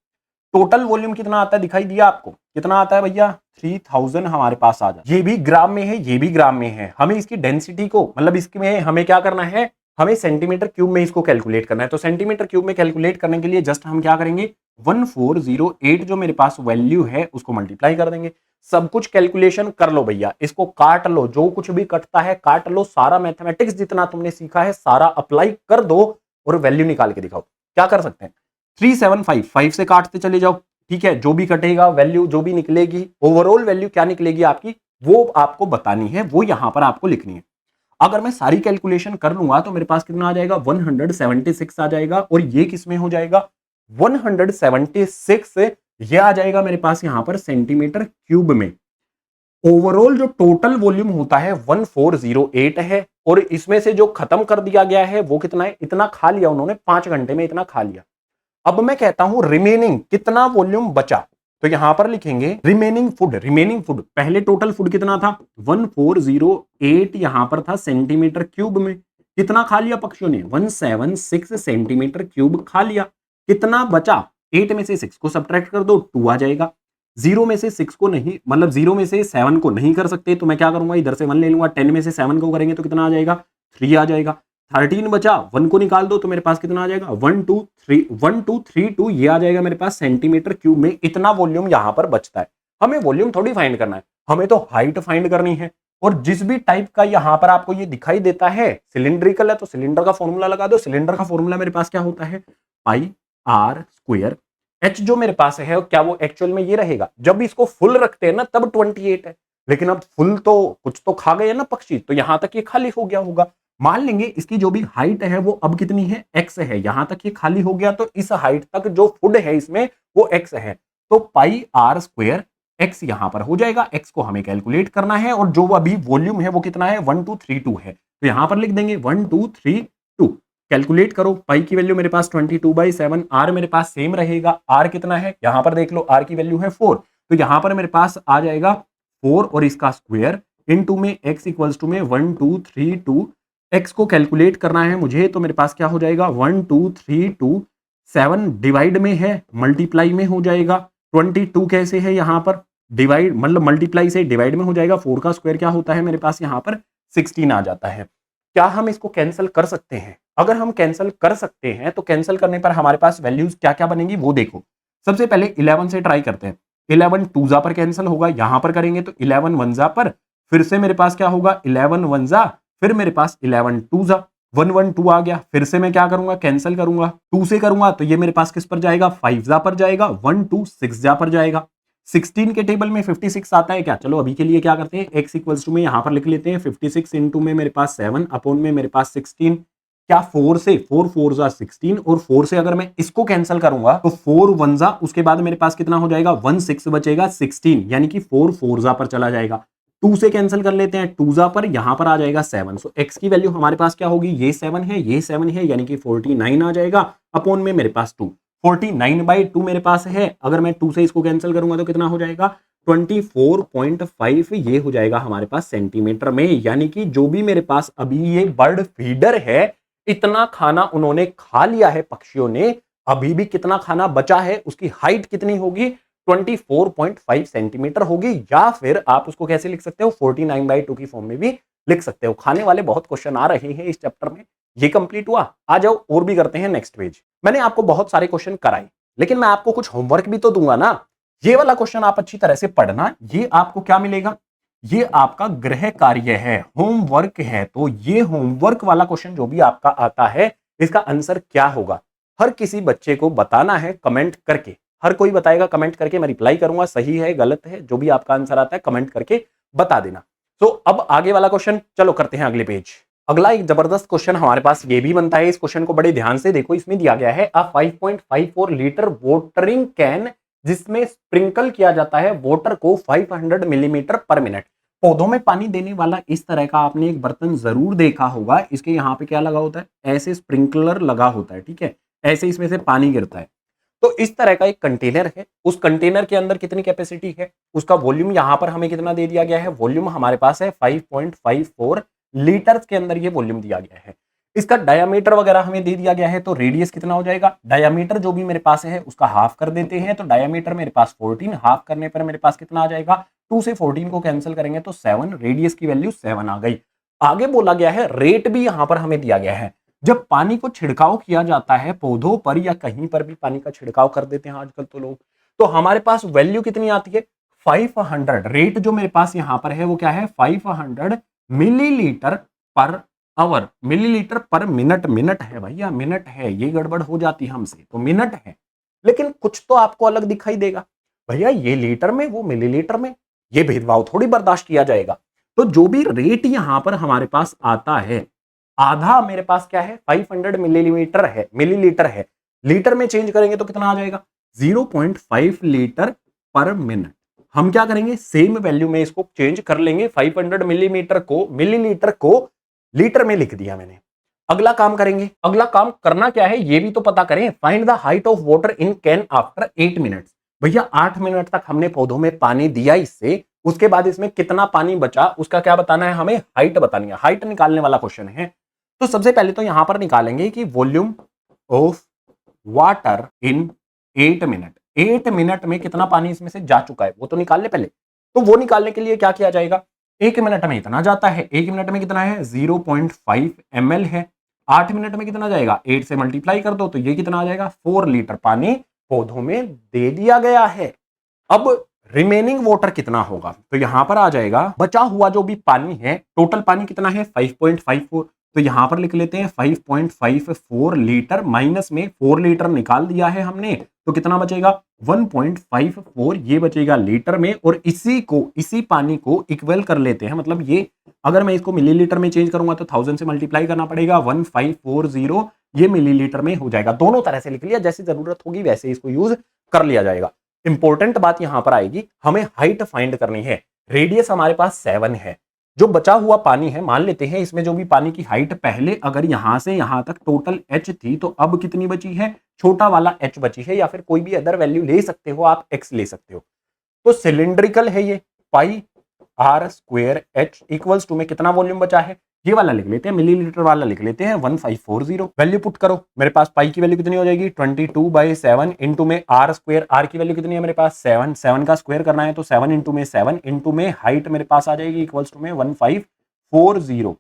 टोटल वॉल्यूम कितना आता है दिखाई दिया आपको, कितना आता है भैया 3000 हमारे पास आ जाए। ये भी ग्राम में है, ये भी ग्राम में है। हमें इसकी डेंसिटी को मतलब इसमें हमें क्या करना है, हमें सेंटीमीटर क्यूब में इसको कैलकुलेट करना है। तो सेंटीमीटर क्यूब में कैलकुलेट करने के लिए जस्ट हम क्या करेंगे 1408 जो मेरे पास वैल्यू है उसको मल्टीप्लाई कर देंगे। सब कुछ कैलकुलेशन कर लो भैया, इसको काट लो, जो कुछ भी कटता है काट लो, सारा मैथमेटिक्स जितना तुमने सीखा है सारा अप्लाई कर दो और वैल्यू निकाल के दिखाओ। क्या कर सकते हैं, 375 5 से काटते चले जाओ, ठीक है, जो भी कटेगा वैल्यू जो भी निकलेगी, ओवरऑल वैल्यू क्या निकलेगी आपकी, वो आपको बतानी है, वो यहां पर आपको लिखनी है। अगर मैं सारी कैलकुलेशन कर लूंगा तो मेरे पास कितना आ जाएगा, 176 आ जाएगा। और ये किस में हो जाएगा, 176 ये आ जाएगा मेरे पास यहां पर सेंटीमीटर क्यूब में। ओवरऑल जो टोटल वॉल्यूम होता है 1408 है, और इसमें से जो खत्म कर दिया गया है वो कितना है, इतना खा लिया उन्होंने 5 घंटे में, इतना खा लिया। अब मैं कहता हूं रिमेनिंग कितना वॉल्यूम बचा, तो यहां पर लिखेंगे रिमेनिंग फूड। रिमेनिंग फूड, पहले टोटल फूड कितना था 1408 यहां पर था सेंटीमीटर क्यूब में, कितना खा लिया पक्षियों ने, 176 सेंटीमीटर क्यूब खा लिया। कितना बचा, 8 में से 6 को सब्ट्रैक्ट कर दो, 2 आ जाएगा। 0 में से 6 को नहीं, मतलब 0 में से 7 को नहीं कर सकते, तो मैं क्या करूंगा, इधर से 1 ले लूंगा। 10 में से 7 को करेंगे तो कितना आ जाएगा, 3 आ जाएगा। 13 बचा, 1 को निकाल दो तो मेरे पास कितना आ जाएगा, 1232 ये आ जाएगा मेरे पास सेंटीमीटर क्यूब में। इतना वॉल्यूम यहां पर बचता है। हमें वॉल्यूम थोड़ी फाइंड करना है, हमें तो हाइट फाइंड करनी है। और जिस भी टाइप का यहां पर आपको ये दिखाई देता है, सिलिंड्रिकल है तो सिलेंडर का फॉर्मूला लगा दो। सिलेंडर का फॉर्मूला मेरे पास क्या होता है, पाई आर स्क्वायर। एच जो मेरे पास है क्या वो एक्चुअल में ये रहेगा, जब इसको फुल रखते हैं ना तब 28 है, लेकिन अब फुल तो कुछ तो खा गए ना पक्षी, तो यहां तक ये खाली हो गया होगा। मान लेंगे इसकी जो भी हाइट है वो अब कितनी है, एक्स है, यहां तक ये खाली हो गया, तो इस हाइट तक जो फुड है इसमें वो एक्स है, तो पाई आर स्क्वायर एक्स यहां पर हो जाएगा। एक्स को हमें कैलकुलेट करना है, और जो अभी वॉल्यूम है वो कितना है, 1232 है, तो यहां पर लिख देंगे 1232। कैलकुलेट करो, पाई की वैल्यू मेरे पास 22/7, आर मेरे पास सेम रहेगा। आर कितना है, यहां पर देख लो, आर की वैल्यू है 4, तो यहां पर मेरे पास आ जाएगा 4 और इसका स्क्वायर इनटू में एक्स इक्वल्स टू में 1232। एक्स को कैलकुलेट करना है मुझे, तो मेरे पास क्या हो जाएगा, 1232 7 डिवाइड में है, मल्टीप्लाई में हो जाएगा। 22 कैसे है यहां पर, डिवाइड मतलब मल्टीप्लाई से डिवाइड में हो जाएगा। 4 का स्क्वायर क्या होता है मेरे पास यहां पर 16 आ जाता है। क्या हम इसको कैंसिल कर सकते हैं, अगर हम कैंसिल कर सकते हैं तो कैंसिल करने पर हमारे पास वैल्यूज क्या क्या बनेंगी वो देखो। सबसे पहले 11 से ट्राई करते हैं, 11 टूजा पर कैंसिल होगा, यहां पर करेंगे तो 11 वनजा पर, फिर से मेरे पास क्या होगा 11 वनजा, फिर मेरे पास 11 टूजा, 112 आ गया। फिर से मैं क्या करूंगा, कैंसिल करूंगा, 2 से करूंगा तो ये मेरे पास किस पर जाएगा, 5 जा पर जाएगा, 126 जा पर जाएगा। 16 के टेबल में 56 आता है क्या, चलो अभी के लिए क्या करते हैं, x इक्वल्स टू में यहां पर लिख लेते हैं 56 इंटू में मेरे पास 7 अपॉन में मेरे पास 16। क्या 4 से 4 4 जा 16, और 4 से अगर मैं इसको कैंसिल करूंगा तो 4 1 जा, उसके बाद मेरे पास कितना हो जाएगा 1 6 बचेगा 16, यानी कि 4 4 जा पर चला जाएगा। 2 से कैंसिल कर लेते हैं, 2 जा पर यहां पर आ जाएगा 7, सो x की वैल्यू हमारे पास क्या होगी, ये 7 है, ये 7 है, यानी कि 49 आ जाएगा अपॉन में मेरे पास 2। 49/2 मेरे पास है, अगर मैं 2 से इसको कैंसिल करूंगा तो कितना हो जाएगा 24.5, ये हो जाएगा हमारे पास सेंटीमीटर में। यानी कि जो भी मेरे पास अभी ये बर्ड फीडर है, इतना खाना उन्होंने खा लिया है पक्षियों ने, अभी भी कितना खाना बचा है, उसकी हाइट कितनी होगी 24.5 सेंटीमीटर होगी। या फिर आप उसको कैसे लिख सकते हो, 49/2 की फॉर्म में भी लिख सकते हो। खाने वाले बहुत क्वेश्चन आ रहे हैं इस चैप्टर में। ये कंप्लीट हुआ, आ जाओ और भी करते हैं नेक्स्ट पेज। मैंने आपको बहुत सारे क्वेश्चन कराए, लेकिन मैं आपको कुछ होमवर्क भी तो दूंगा ना। ये वाला क्वेश्चन आप अच्छी तरह से पढ़ना, ये आपको क्या मिलेगा, ये आपका गृह कार्य है, होमवर्क है। तो ये होमवर्क वाला क्वेश्चन जो भी आपका आता है, इसका आंसर क्या होगा, हर किसी बच्चे को बताना है कमेंट करके। हर कोई बताएगा कमेंट करके, मैं रिप्लाई करूंगा, सही है गलत है, जो भी आपका आंसर आता है कमेंट करके बता देना। तो अब आगे वाला क्वेश्चन चलो करते हैं अगले पेज। अगला एक जबरदस्त क्वेश्चन हमारे पास ये भी बनता है, इस क्वेश्चन को बड़े ध्यान से देखो। इसमें दिया गया है अ 5.54 लीटर वाटरिंग कैन, जिसमें स्प्रिंकल किया जाता है वाटर को 500 मिलीमीटर पर मिनट। पौधों में पानी देने वाला इस तरह का आपने एक बर्तन जरूर देखा होगा। इसके यहाँ पे क्या लगा होता है, ऐसे स्प्रिंकलर लगा होता है, ठीक है, ऐसे इसमें से पानी गिरता है। तो इस तरह का एक कंटेनर है, उस कंटेनर के अंदर कितनी कैपेसिटी है, उसका वॉल्यूम यहां पर हमें कितना दे दिया गया है, वॉल्यूम हमारे पास है 5.54 लीटर्स के अंदर ये वॉल्यूम दिया गया है। इसका डायामीटर वगैरह हमें दे दिया गया है, तो रेडियस कितना हो जाएगा, डायामीटर जो भी मेरे पास है उसका हाफ कर देते हैं, तो डायामीटर मेरे पास 14, हाफ करने पर मेरे पास कितना आ जाएगा, 2 से 14 को कैंसिल करेंगे तो 7, रेडियस की वैल्यू 7 आ गई। आगे बोला गया है रेट भी यहां पर हमें दिया गया है। जब पानी को छिड़काव किया जाता है पौधों पर या कहीं पर भी पानी का छिड़काव कर देते हैं आजकल तो लोग, तो हमारे पास वैल्यू कितनी आती है 500। रेट जो मेरे पास यहां पर है वो क्या है 500 मिलीलीटर पर आवर, मिलीलीटर पर मिनट, मिनट है भैया, मिनट है, ये गड़बड़ हो जाती हमसे, तो मिनट है। लेकिन कुछ तो आपको अलग दिखाई देगा भैया, ये लीटर में वो मिलीलीटर में, ये भेदभाव थोड़ी बर्दाश्त किया जाएगा। तो जो भी रेट यहां पर हमारे पास आता है, आधा मेरे पास क्या है 500 मिलीलीटर है, मिलीलीटर है, लीटर में चेंज करेंगे तो कितना आ जाएगा 0.5 लीटर पर मिनट। हम क्या करेंगे, सेम वैल्यू में इसको चेंज कर लेंगे, 500 मिलीमीटर को मिलीलीटर को लीटर में लिख दिया मैंने। अगला काम करेंगे, अगला काम करना क्या है ये भी तो पता करें, find the height of water in can after 8 minutes. भैया 8 मिनट तक हमने पौधों में पानी दिया इससे, उसके बाद इसमें कितना पानी बचा उसका क्या बताना है, हमें हाइट बतानी है, हाइट निकालने वाला क्वेश्चन है। तो सबसे पहले तो यहां पर निकालेंगे कि volume of water in 8 minute, 8 minute में कितना पानी इसमें से जा चुका है वो तो निकाल ले पहले। तो वो निकालने के लिए क्या किया जाएगा, 1 मिनट में इतना जाता है, 1 मिनट में कितना है 0.5 ml है, 8 मिनट में कितना जाएगा 8 से मल्टीप्लाई कर दो तो ये कितना आ जाएगा 4 लीटर पानी पौधों में दे दिया गया है। अब रिमेनिंग वाटर कितना होगा, तो यहां पर आ जाएगा बचा हुआ जो भी पानी है, टोटल पानी कितना है 5.54, तो यहां पर लिख लेते हैं 5.54 लीटर, माइनस में 4 लीटर निकाल दिया है हमने, तो कितना बचेगा 1.54 ये बचेगा लीटर में, और इसी पानी को इक्वल कर लेते हैं, मतलब ये अगर मैं इसको मिलीलीटर में चेंज करूंगा तो 1000 से मल्टीप्लाई करना पड़ेगा, 1540 ये मिलीलीटर में हो जाएगा। दोनों तरह से लिख लिया, जैसी जरूरत होगी वैसे इसको यूज कर लिया जाएगा। इंपॉर्टेंट बात यहां पर आएगी, हमें हाइट फाइंड करनी है, रेडियस हमारे पास 7 है, जो बचा हुआ पानी है मान लेते हैं इसमें जो भी पानी की हाइट पहले अगर यहां से यहां तक टोटल h थी तो अब कितनी बची है, छोटा वाला h बची है, या फिर कोई भी अदर वैल्यू ले सकते हो आप, x ले सकते हो। तो सिलिंड्रिकल है ये, pi are square H equals to में कितना वॉल्यूम बचा है, ये वाला लिख लेते हैं, मिलीलीटर वाला लिख लेते हैं 1540। वैल्यू पुट करो, मेरे पास पाई की वैल्यू कितनी हो जाएगी 22/7 इंटू में आर स्क्वायर, आर की वैल्यू कितनी है मेरे पास 7, 7 का स्क्वायर करना है तो 7 इंटू में 7 इंटू में हाइट मेरे पास आ जाएगी इक्वल्स टू में 1540।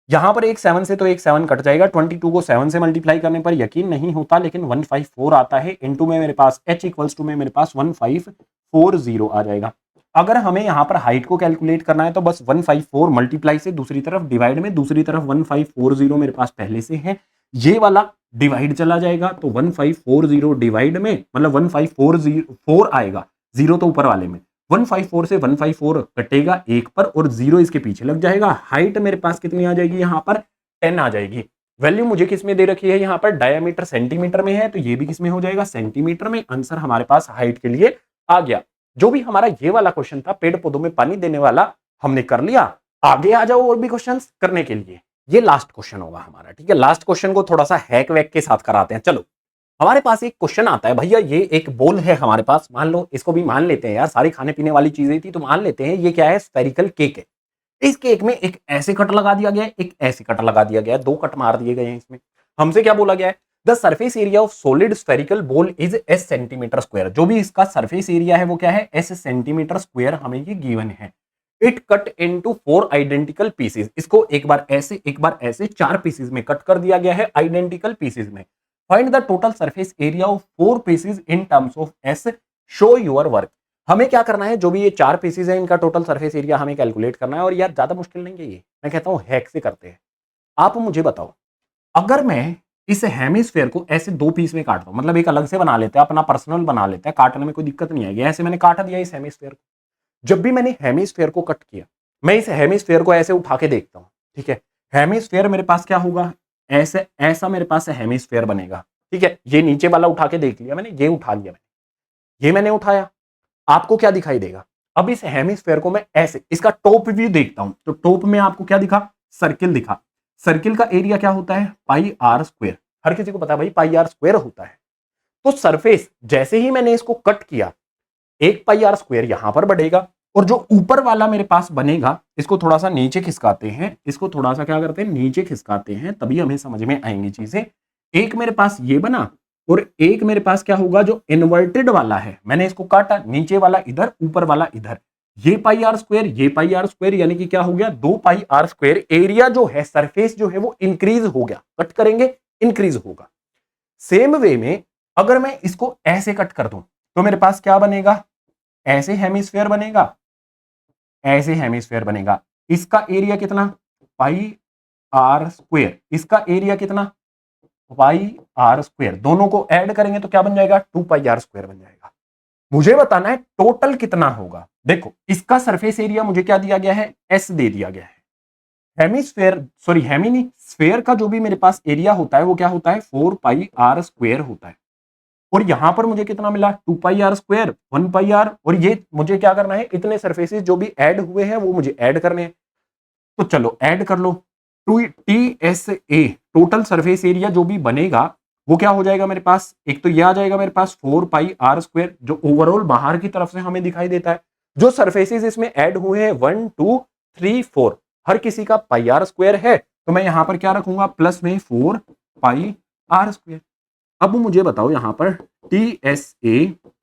यहां पर एक 7 से तो एक 7 कट जाएगा, 22 को 7 से मल्टीप्लाई करने पर यकीन नहीं होता लेकिन 154 आता है, इंटू में मेरे पास h इक्वल्स टू में मेरे पास 1540 आ जाएगा। अगर हमें यहां पर हाइट को कैलकुलेट करना है तो बस 154 मल्टीप्लाई से दूसरी तरफ डिवाइड में, दूसरी तरफ 1540 मेरे पास पहले से है, ये वाला डिवाइड चला जाएगा तो 1540 डिवाइड में मतलब 1540 आएगा, जीरो तो ऊपर वाले में, 154 से 154 कटेगा एक पर और जीरो इसके पीछे लग जाएगा। हाइट मेरे पास कितनी आ जाएगी यहां पर 10 आ जाएगी। वैल्यू मुझे किस में दे रखी है यहां पर, डायमीटर सेंटीमीटर में है तो ये भी किस में हो जाएगा सेंटीमीटर में। आंसर हमारे पास हाइट के लिए आ गया। जो भी हमारा ये वाला क्वेश्चन था पेड़ पौधों में पानी देने वाला हमने कर लिया। आगे आ जाओ और भी क्वेश्चंस करने के लिए, ये लास्ट क्वेश्चन होगा हमारा, ठीक है। लास्ट क्वेश्चन को थोड़ा सा हैक वैक के साथ कराते हैं। चलो हमारे पास एक क्वेश्चन आता है भैया, ये एक बोल है हमारे पास, मान लो इसको भी मान लेते हैं यार, सारी खाने पीने वाली चीजें थी तो मान लेते हैं ये क्या है स्फेरिकल केक है। इस केक में एक ऐसे कट लगा दिया गया है, एक ऐसे कट लगा दिया गया है, दो कट मार दिए गए हैं इसमें। हमसे क्या बोला गया है, the surface area of solid spherical बोल इज एस सेंटीमीटर स्क्वायर। जो भी इसका सरफेस एरिया है वो क्या है एस सेंटीमीटर स्क्वायर हमें ये गिवन है। It cut into 4 identical pieces, इसको एक बार ऐसे 4 पीसेस में कट कर दिया गया है आइडेंटिकल पीसेस में। Find the total surface area of 4 pieces in terms of S, show your work. हमें क्या करना है, जो भी ये 4 पीसेस है इनका टोटल सरफेस एरिया हमें कैलकुलेट करना है। और यार ज्यादा मुश्किल नहीं है ये, मैं कहता हूं हैक से करते हैं। आप मुझे बताओ, अगर मैं इस हेमिस्फेयर को ऐसे 2 पीस में काट दूं, मतलब एक अलग से बना लेते हैं, अपना पर्सनल बना लेते हैं, काटने में कोई दिक्कत नहीं आएगी। ऐसे मैंने काट दिया इस हेमिस्फेयर को। जब भी मैंने हेमिस्फेयर को कट किया, मैं इस हेमिस्फेयर को ऐसे उठा के देखता हूं, ठीक है। हेमिस्फेयर मेरे पास क्या होगा, ऐसे ऐसा मेरे पास हेमिस्फेयर बनेगा, ठीक है। ये नीचे वाला उठा के देख लिया मैंने, ये उठा लिया मैंने, ये मैंने उठाया। आपको क्या दिखाई देगा, अब इस हेमिस्फेयर को मैं ऐसे इसका टॉप व्यू देखता हूं तो टॉप में आपको क्या दिखा, सर्किल दिखा। सर्किल का एरिया क्या होता है पाई आर स्क्वायर, हर किसी को पता है भाई पाई आर स्क्वायर होता है। तो सरफेस जैसे ही मैंने इसको कट किया, एक पाई आर स्क्वायर यहां पर बढ़ेगा, और जो ऊपर वाला मेरे पास बनेगा इसको थोड़ा सा नीचे खिसकाते हैं, इसको थोड़ा सा क्या करते हैं नीचे खिसकाते हैं, तभी हमें समझ में आएंगी चीजें। एक मेरे पास ये बना और एक मेरे पास क्या होगा जो इन्वर्टेड वाला है, मैंने इसको काटा, नीचे वाला इधर ऊपर वाला इधर, ये पाई आर स्क्वायर ये पाई आर स्क्वायर, यानी कि क्या हो गया 2 पाई आर स्क्वायर। एरिया जो है सरफेस जो है वो इंक्रीज हो गया, कट करेंगे इंक्रीज होगा। सेम वे में अगर मैं इसको ऐसे कट कर दूं तो मेरे पास क्या बनेगा, ऐसे हेमिस्फेयर बनेगा, ऐसे हेमिस्फेयर बनेगा। इसका एरिया कितना पाई आर स्क्वेयर, इसका एरिया कितना पाई आर स्क्वेयर, दोनों को ऐड करेंगे तो क्या बन जाएगा 2 पाई आर स्क्वेयर बन जाएगा। मुझे बताना है टोटल कितना होगा। देखो इसका सरफेस एरिया मुझे क्या दिया गया है, एस दे दिया गया है। हेमीस्फेयर सॉरी हेमी नहीं, स्फेयर का जो भी मेरे पास एरिया होता है वो क्या होता है 4 पाई आर स्क्वेयर होता है। और यहां पर मुझे कितना मिला 2 पाई आर स्क्वेयर 1 पाई आर, और ये मुझे क्या करना है, इतने सरफेसेस जो भी ऐड हुए हैं वो मुझे ऐड करने हैं। तो चलो ऐड कर लो, two T S A total surface area जो भी बनेगा वो क्या हो जाएगा मेरे पास, एक तो ये आ जाएगा मेरे पास 4 पाई आर स्क्वेयर जो ओवरऑल बाहर की तरफ से हमें दिखाई देता है। जो सरफेसेस इसमें ऐड हुए हैं 1 2 3 4 हर किसी का पाई आर स्क्वेयर है, तो मैं यहां पर क्या रखूंगा प्लस में 4 पाई आर स्क्वेयर। अब मुझे बताओ यहां पर T S A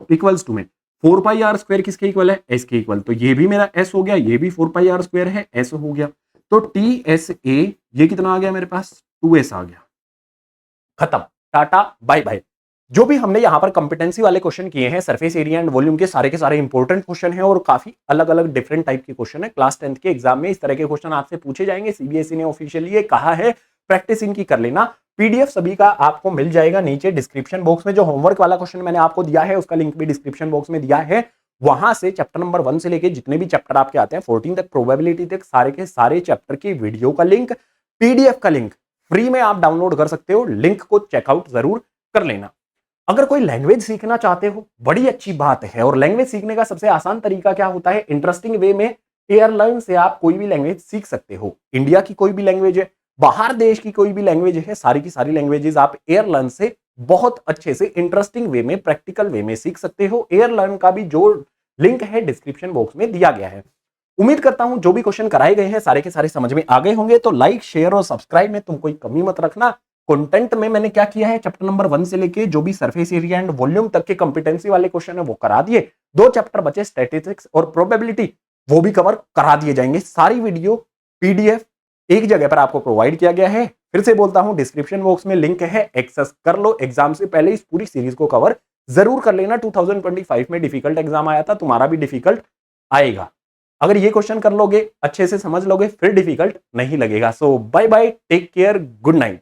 equals to में 4 पाई आर स्क्वेयर किसके इक्वल है, एस के इक्वल, तो ये भी मेरा एस हो गया, ये भी 4 पाई आर स्क्वेयर है, एस हो गया। तो टी एस ए ये कितना आ गया मेरे पास 2s आ गया। खत्म, टाटा बाय बाय। जो भी हमने यहां पर कंपिटेंसी वाले क्वेश्चन किए हैं सरफेस एरिया एंड वॉल्यूम के सारे इंपॉर्टेंट क्वेश्चन हैं और काफी अलग अलग डिफरेंट टाइप के क्वेश्चन है। क्लास 10th के एग्जाम में इस तरह के क्वेश्चन आपसे पूछे जाएंगे, सीबीएसई ने ऑफिशियली ये कहा है, प्रैक्टिस इनकी कर लेना। पीडीएफ सभी का आपको मिल जाएगा नीचे डिस्क्रिप्शन बॉक्स में। जो होमवर्क वाला क्वेश्चन मैंने आपको दिया है उसका लिंक भी डिस्क्रिप्शन बॉक्स में दिया है, वहां से चैप्टर नंबर 1 से लेके जितने भी चैप्टर आपके आते हैं 14 तक प्रोबेबिलिटी तक सारे के सारे चैप्टर की वीडियो का लिंक, पीडीएफ का लिंक फ्री में आप डाउनलोड कर सकते हो। लिंक को चेकआउट जरूर कर लेना। अगर कोई लैंग्वेज सीखना चाहते हो बड़ी अच्छी बात है, और लैंग्वेज सीखने का सबसे आसान तरीका क्या होता है, इंटरेस्टिंग वे में एयरलाइन से आप कोई भी लैंग्वेज सीख सकते हो। इंडिया की कोई भी लैंग्वेज है, बाहर देश की कोई भी लैंग्वेज है, सारी की सारी लैंग्वेजेस आप एयरलाइन से बहुत अच्छे से इंटरेस्टिंग वे में प्रैक्टिकल वे में सीख सकते हो। एयरलाइन का भी जो लिंक है डिस्क्रिप्शन बॉक्स में दिया गया है। उम्मीद करता हूं जो भी क्वेश्चन कराए गए हैं सारे के सारे समझ में आ गए होंगे। तो लाइक शेयर और सब्सक्राइब में तुम कोई कमी मत रखना। कंटेंट में मैंने क्या किया है, चैप्टर नंबर 1 से लेके जो भी सरफेस एरिया एंड वॉल्यूम तक के कंपिटेंसी वाले क्वेश्चन है वो करा दिए। 2 चैप्टर बचे स्टैटिस्टिक्स और प्रोबेबिलिटी, वो भी कवर करा दिए जाएंगे। सारी वीडियो पीडीएफ एक जगह पर आपको प्रोवाइड किया गया है। फिर से बोलता हूं डिस्क्रिप्शन बॉक्स में लिंक है, एक्सेस कर लो। एग्जाम से पहले इस पूरी सीरीज को कवर जरूर कर लेना। 2025 में डिफिकल्ट एग्जाम आया था, तुम्हारा भी डिफिकल्ट आएगा। अगर ये क्वेश्चन कर लोगे, अच्छे से समझ लोगे, फिर डिफिकल्ट नहीं लगेगा। So bye bye, take care, good night.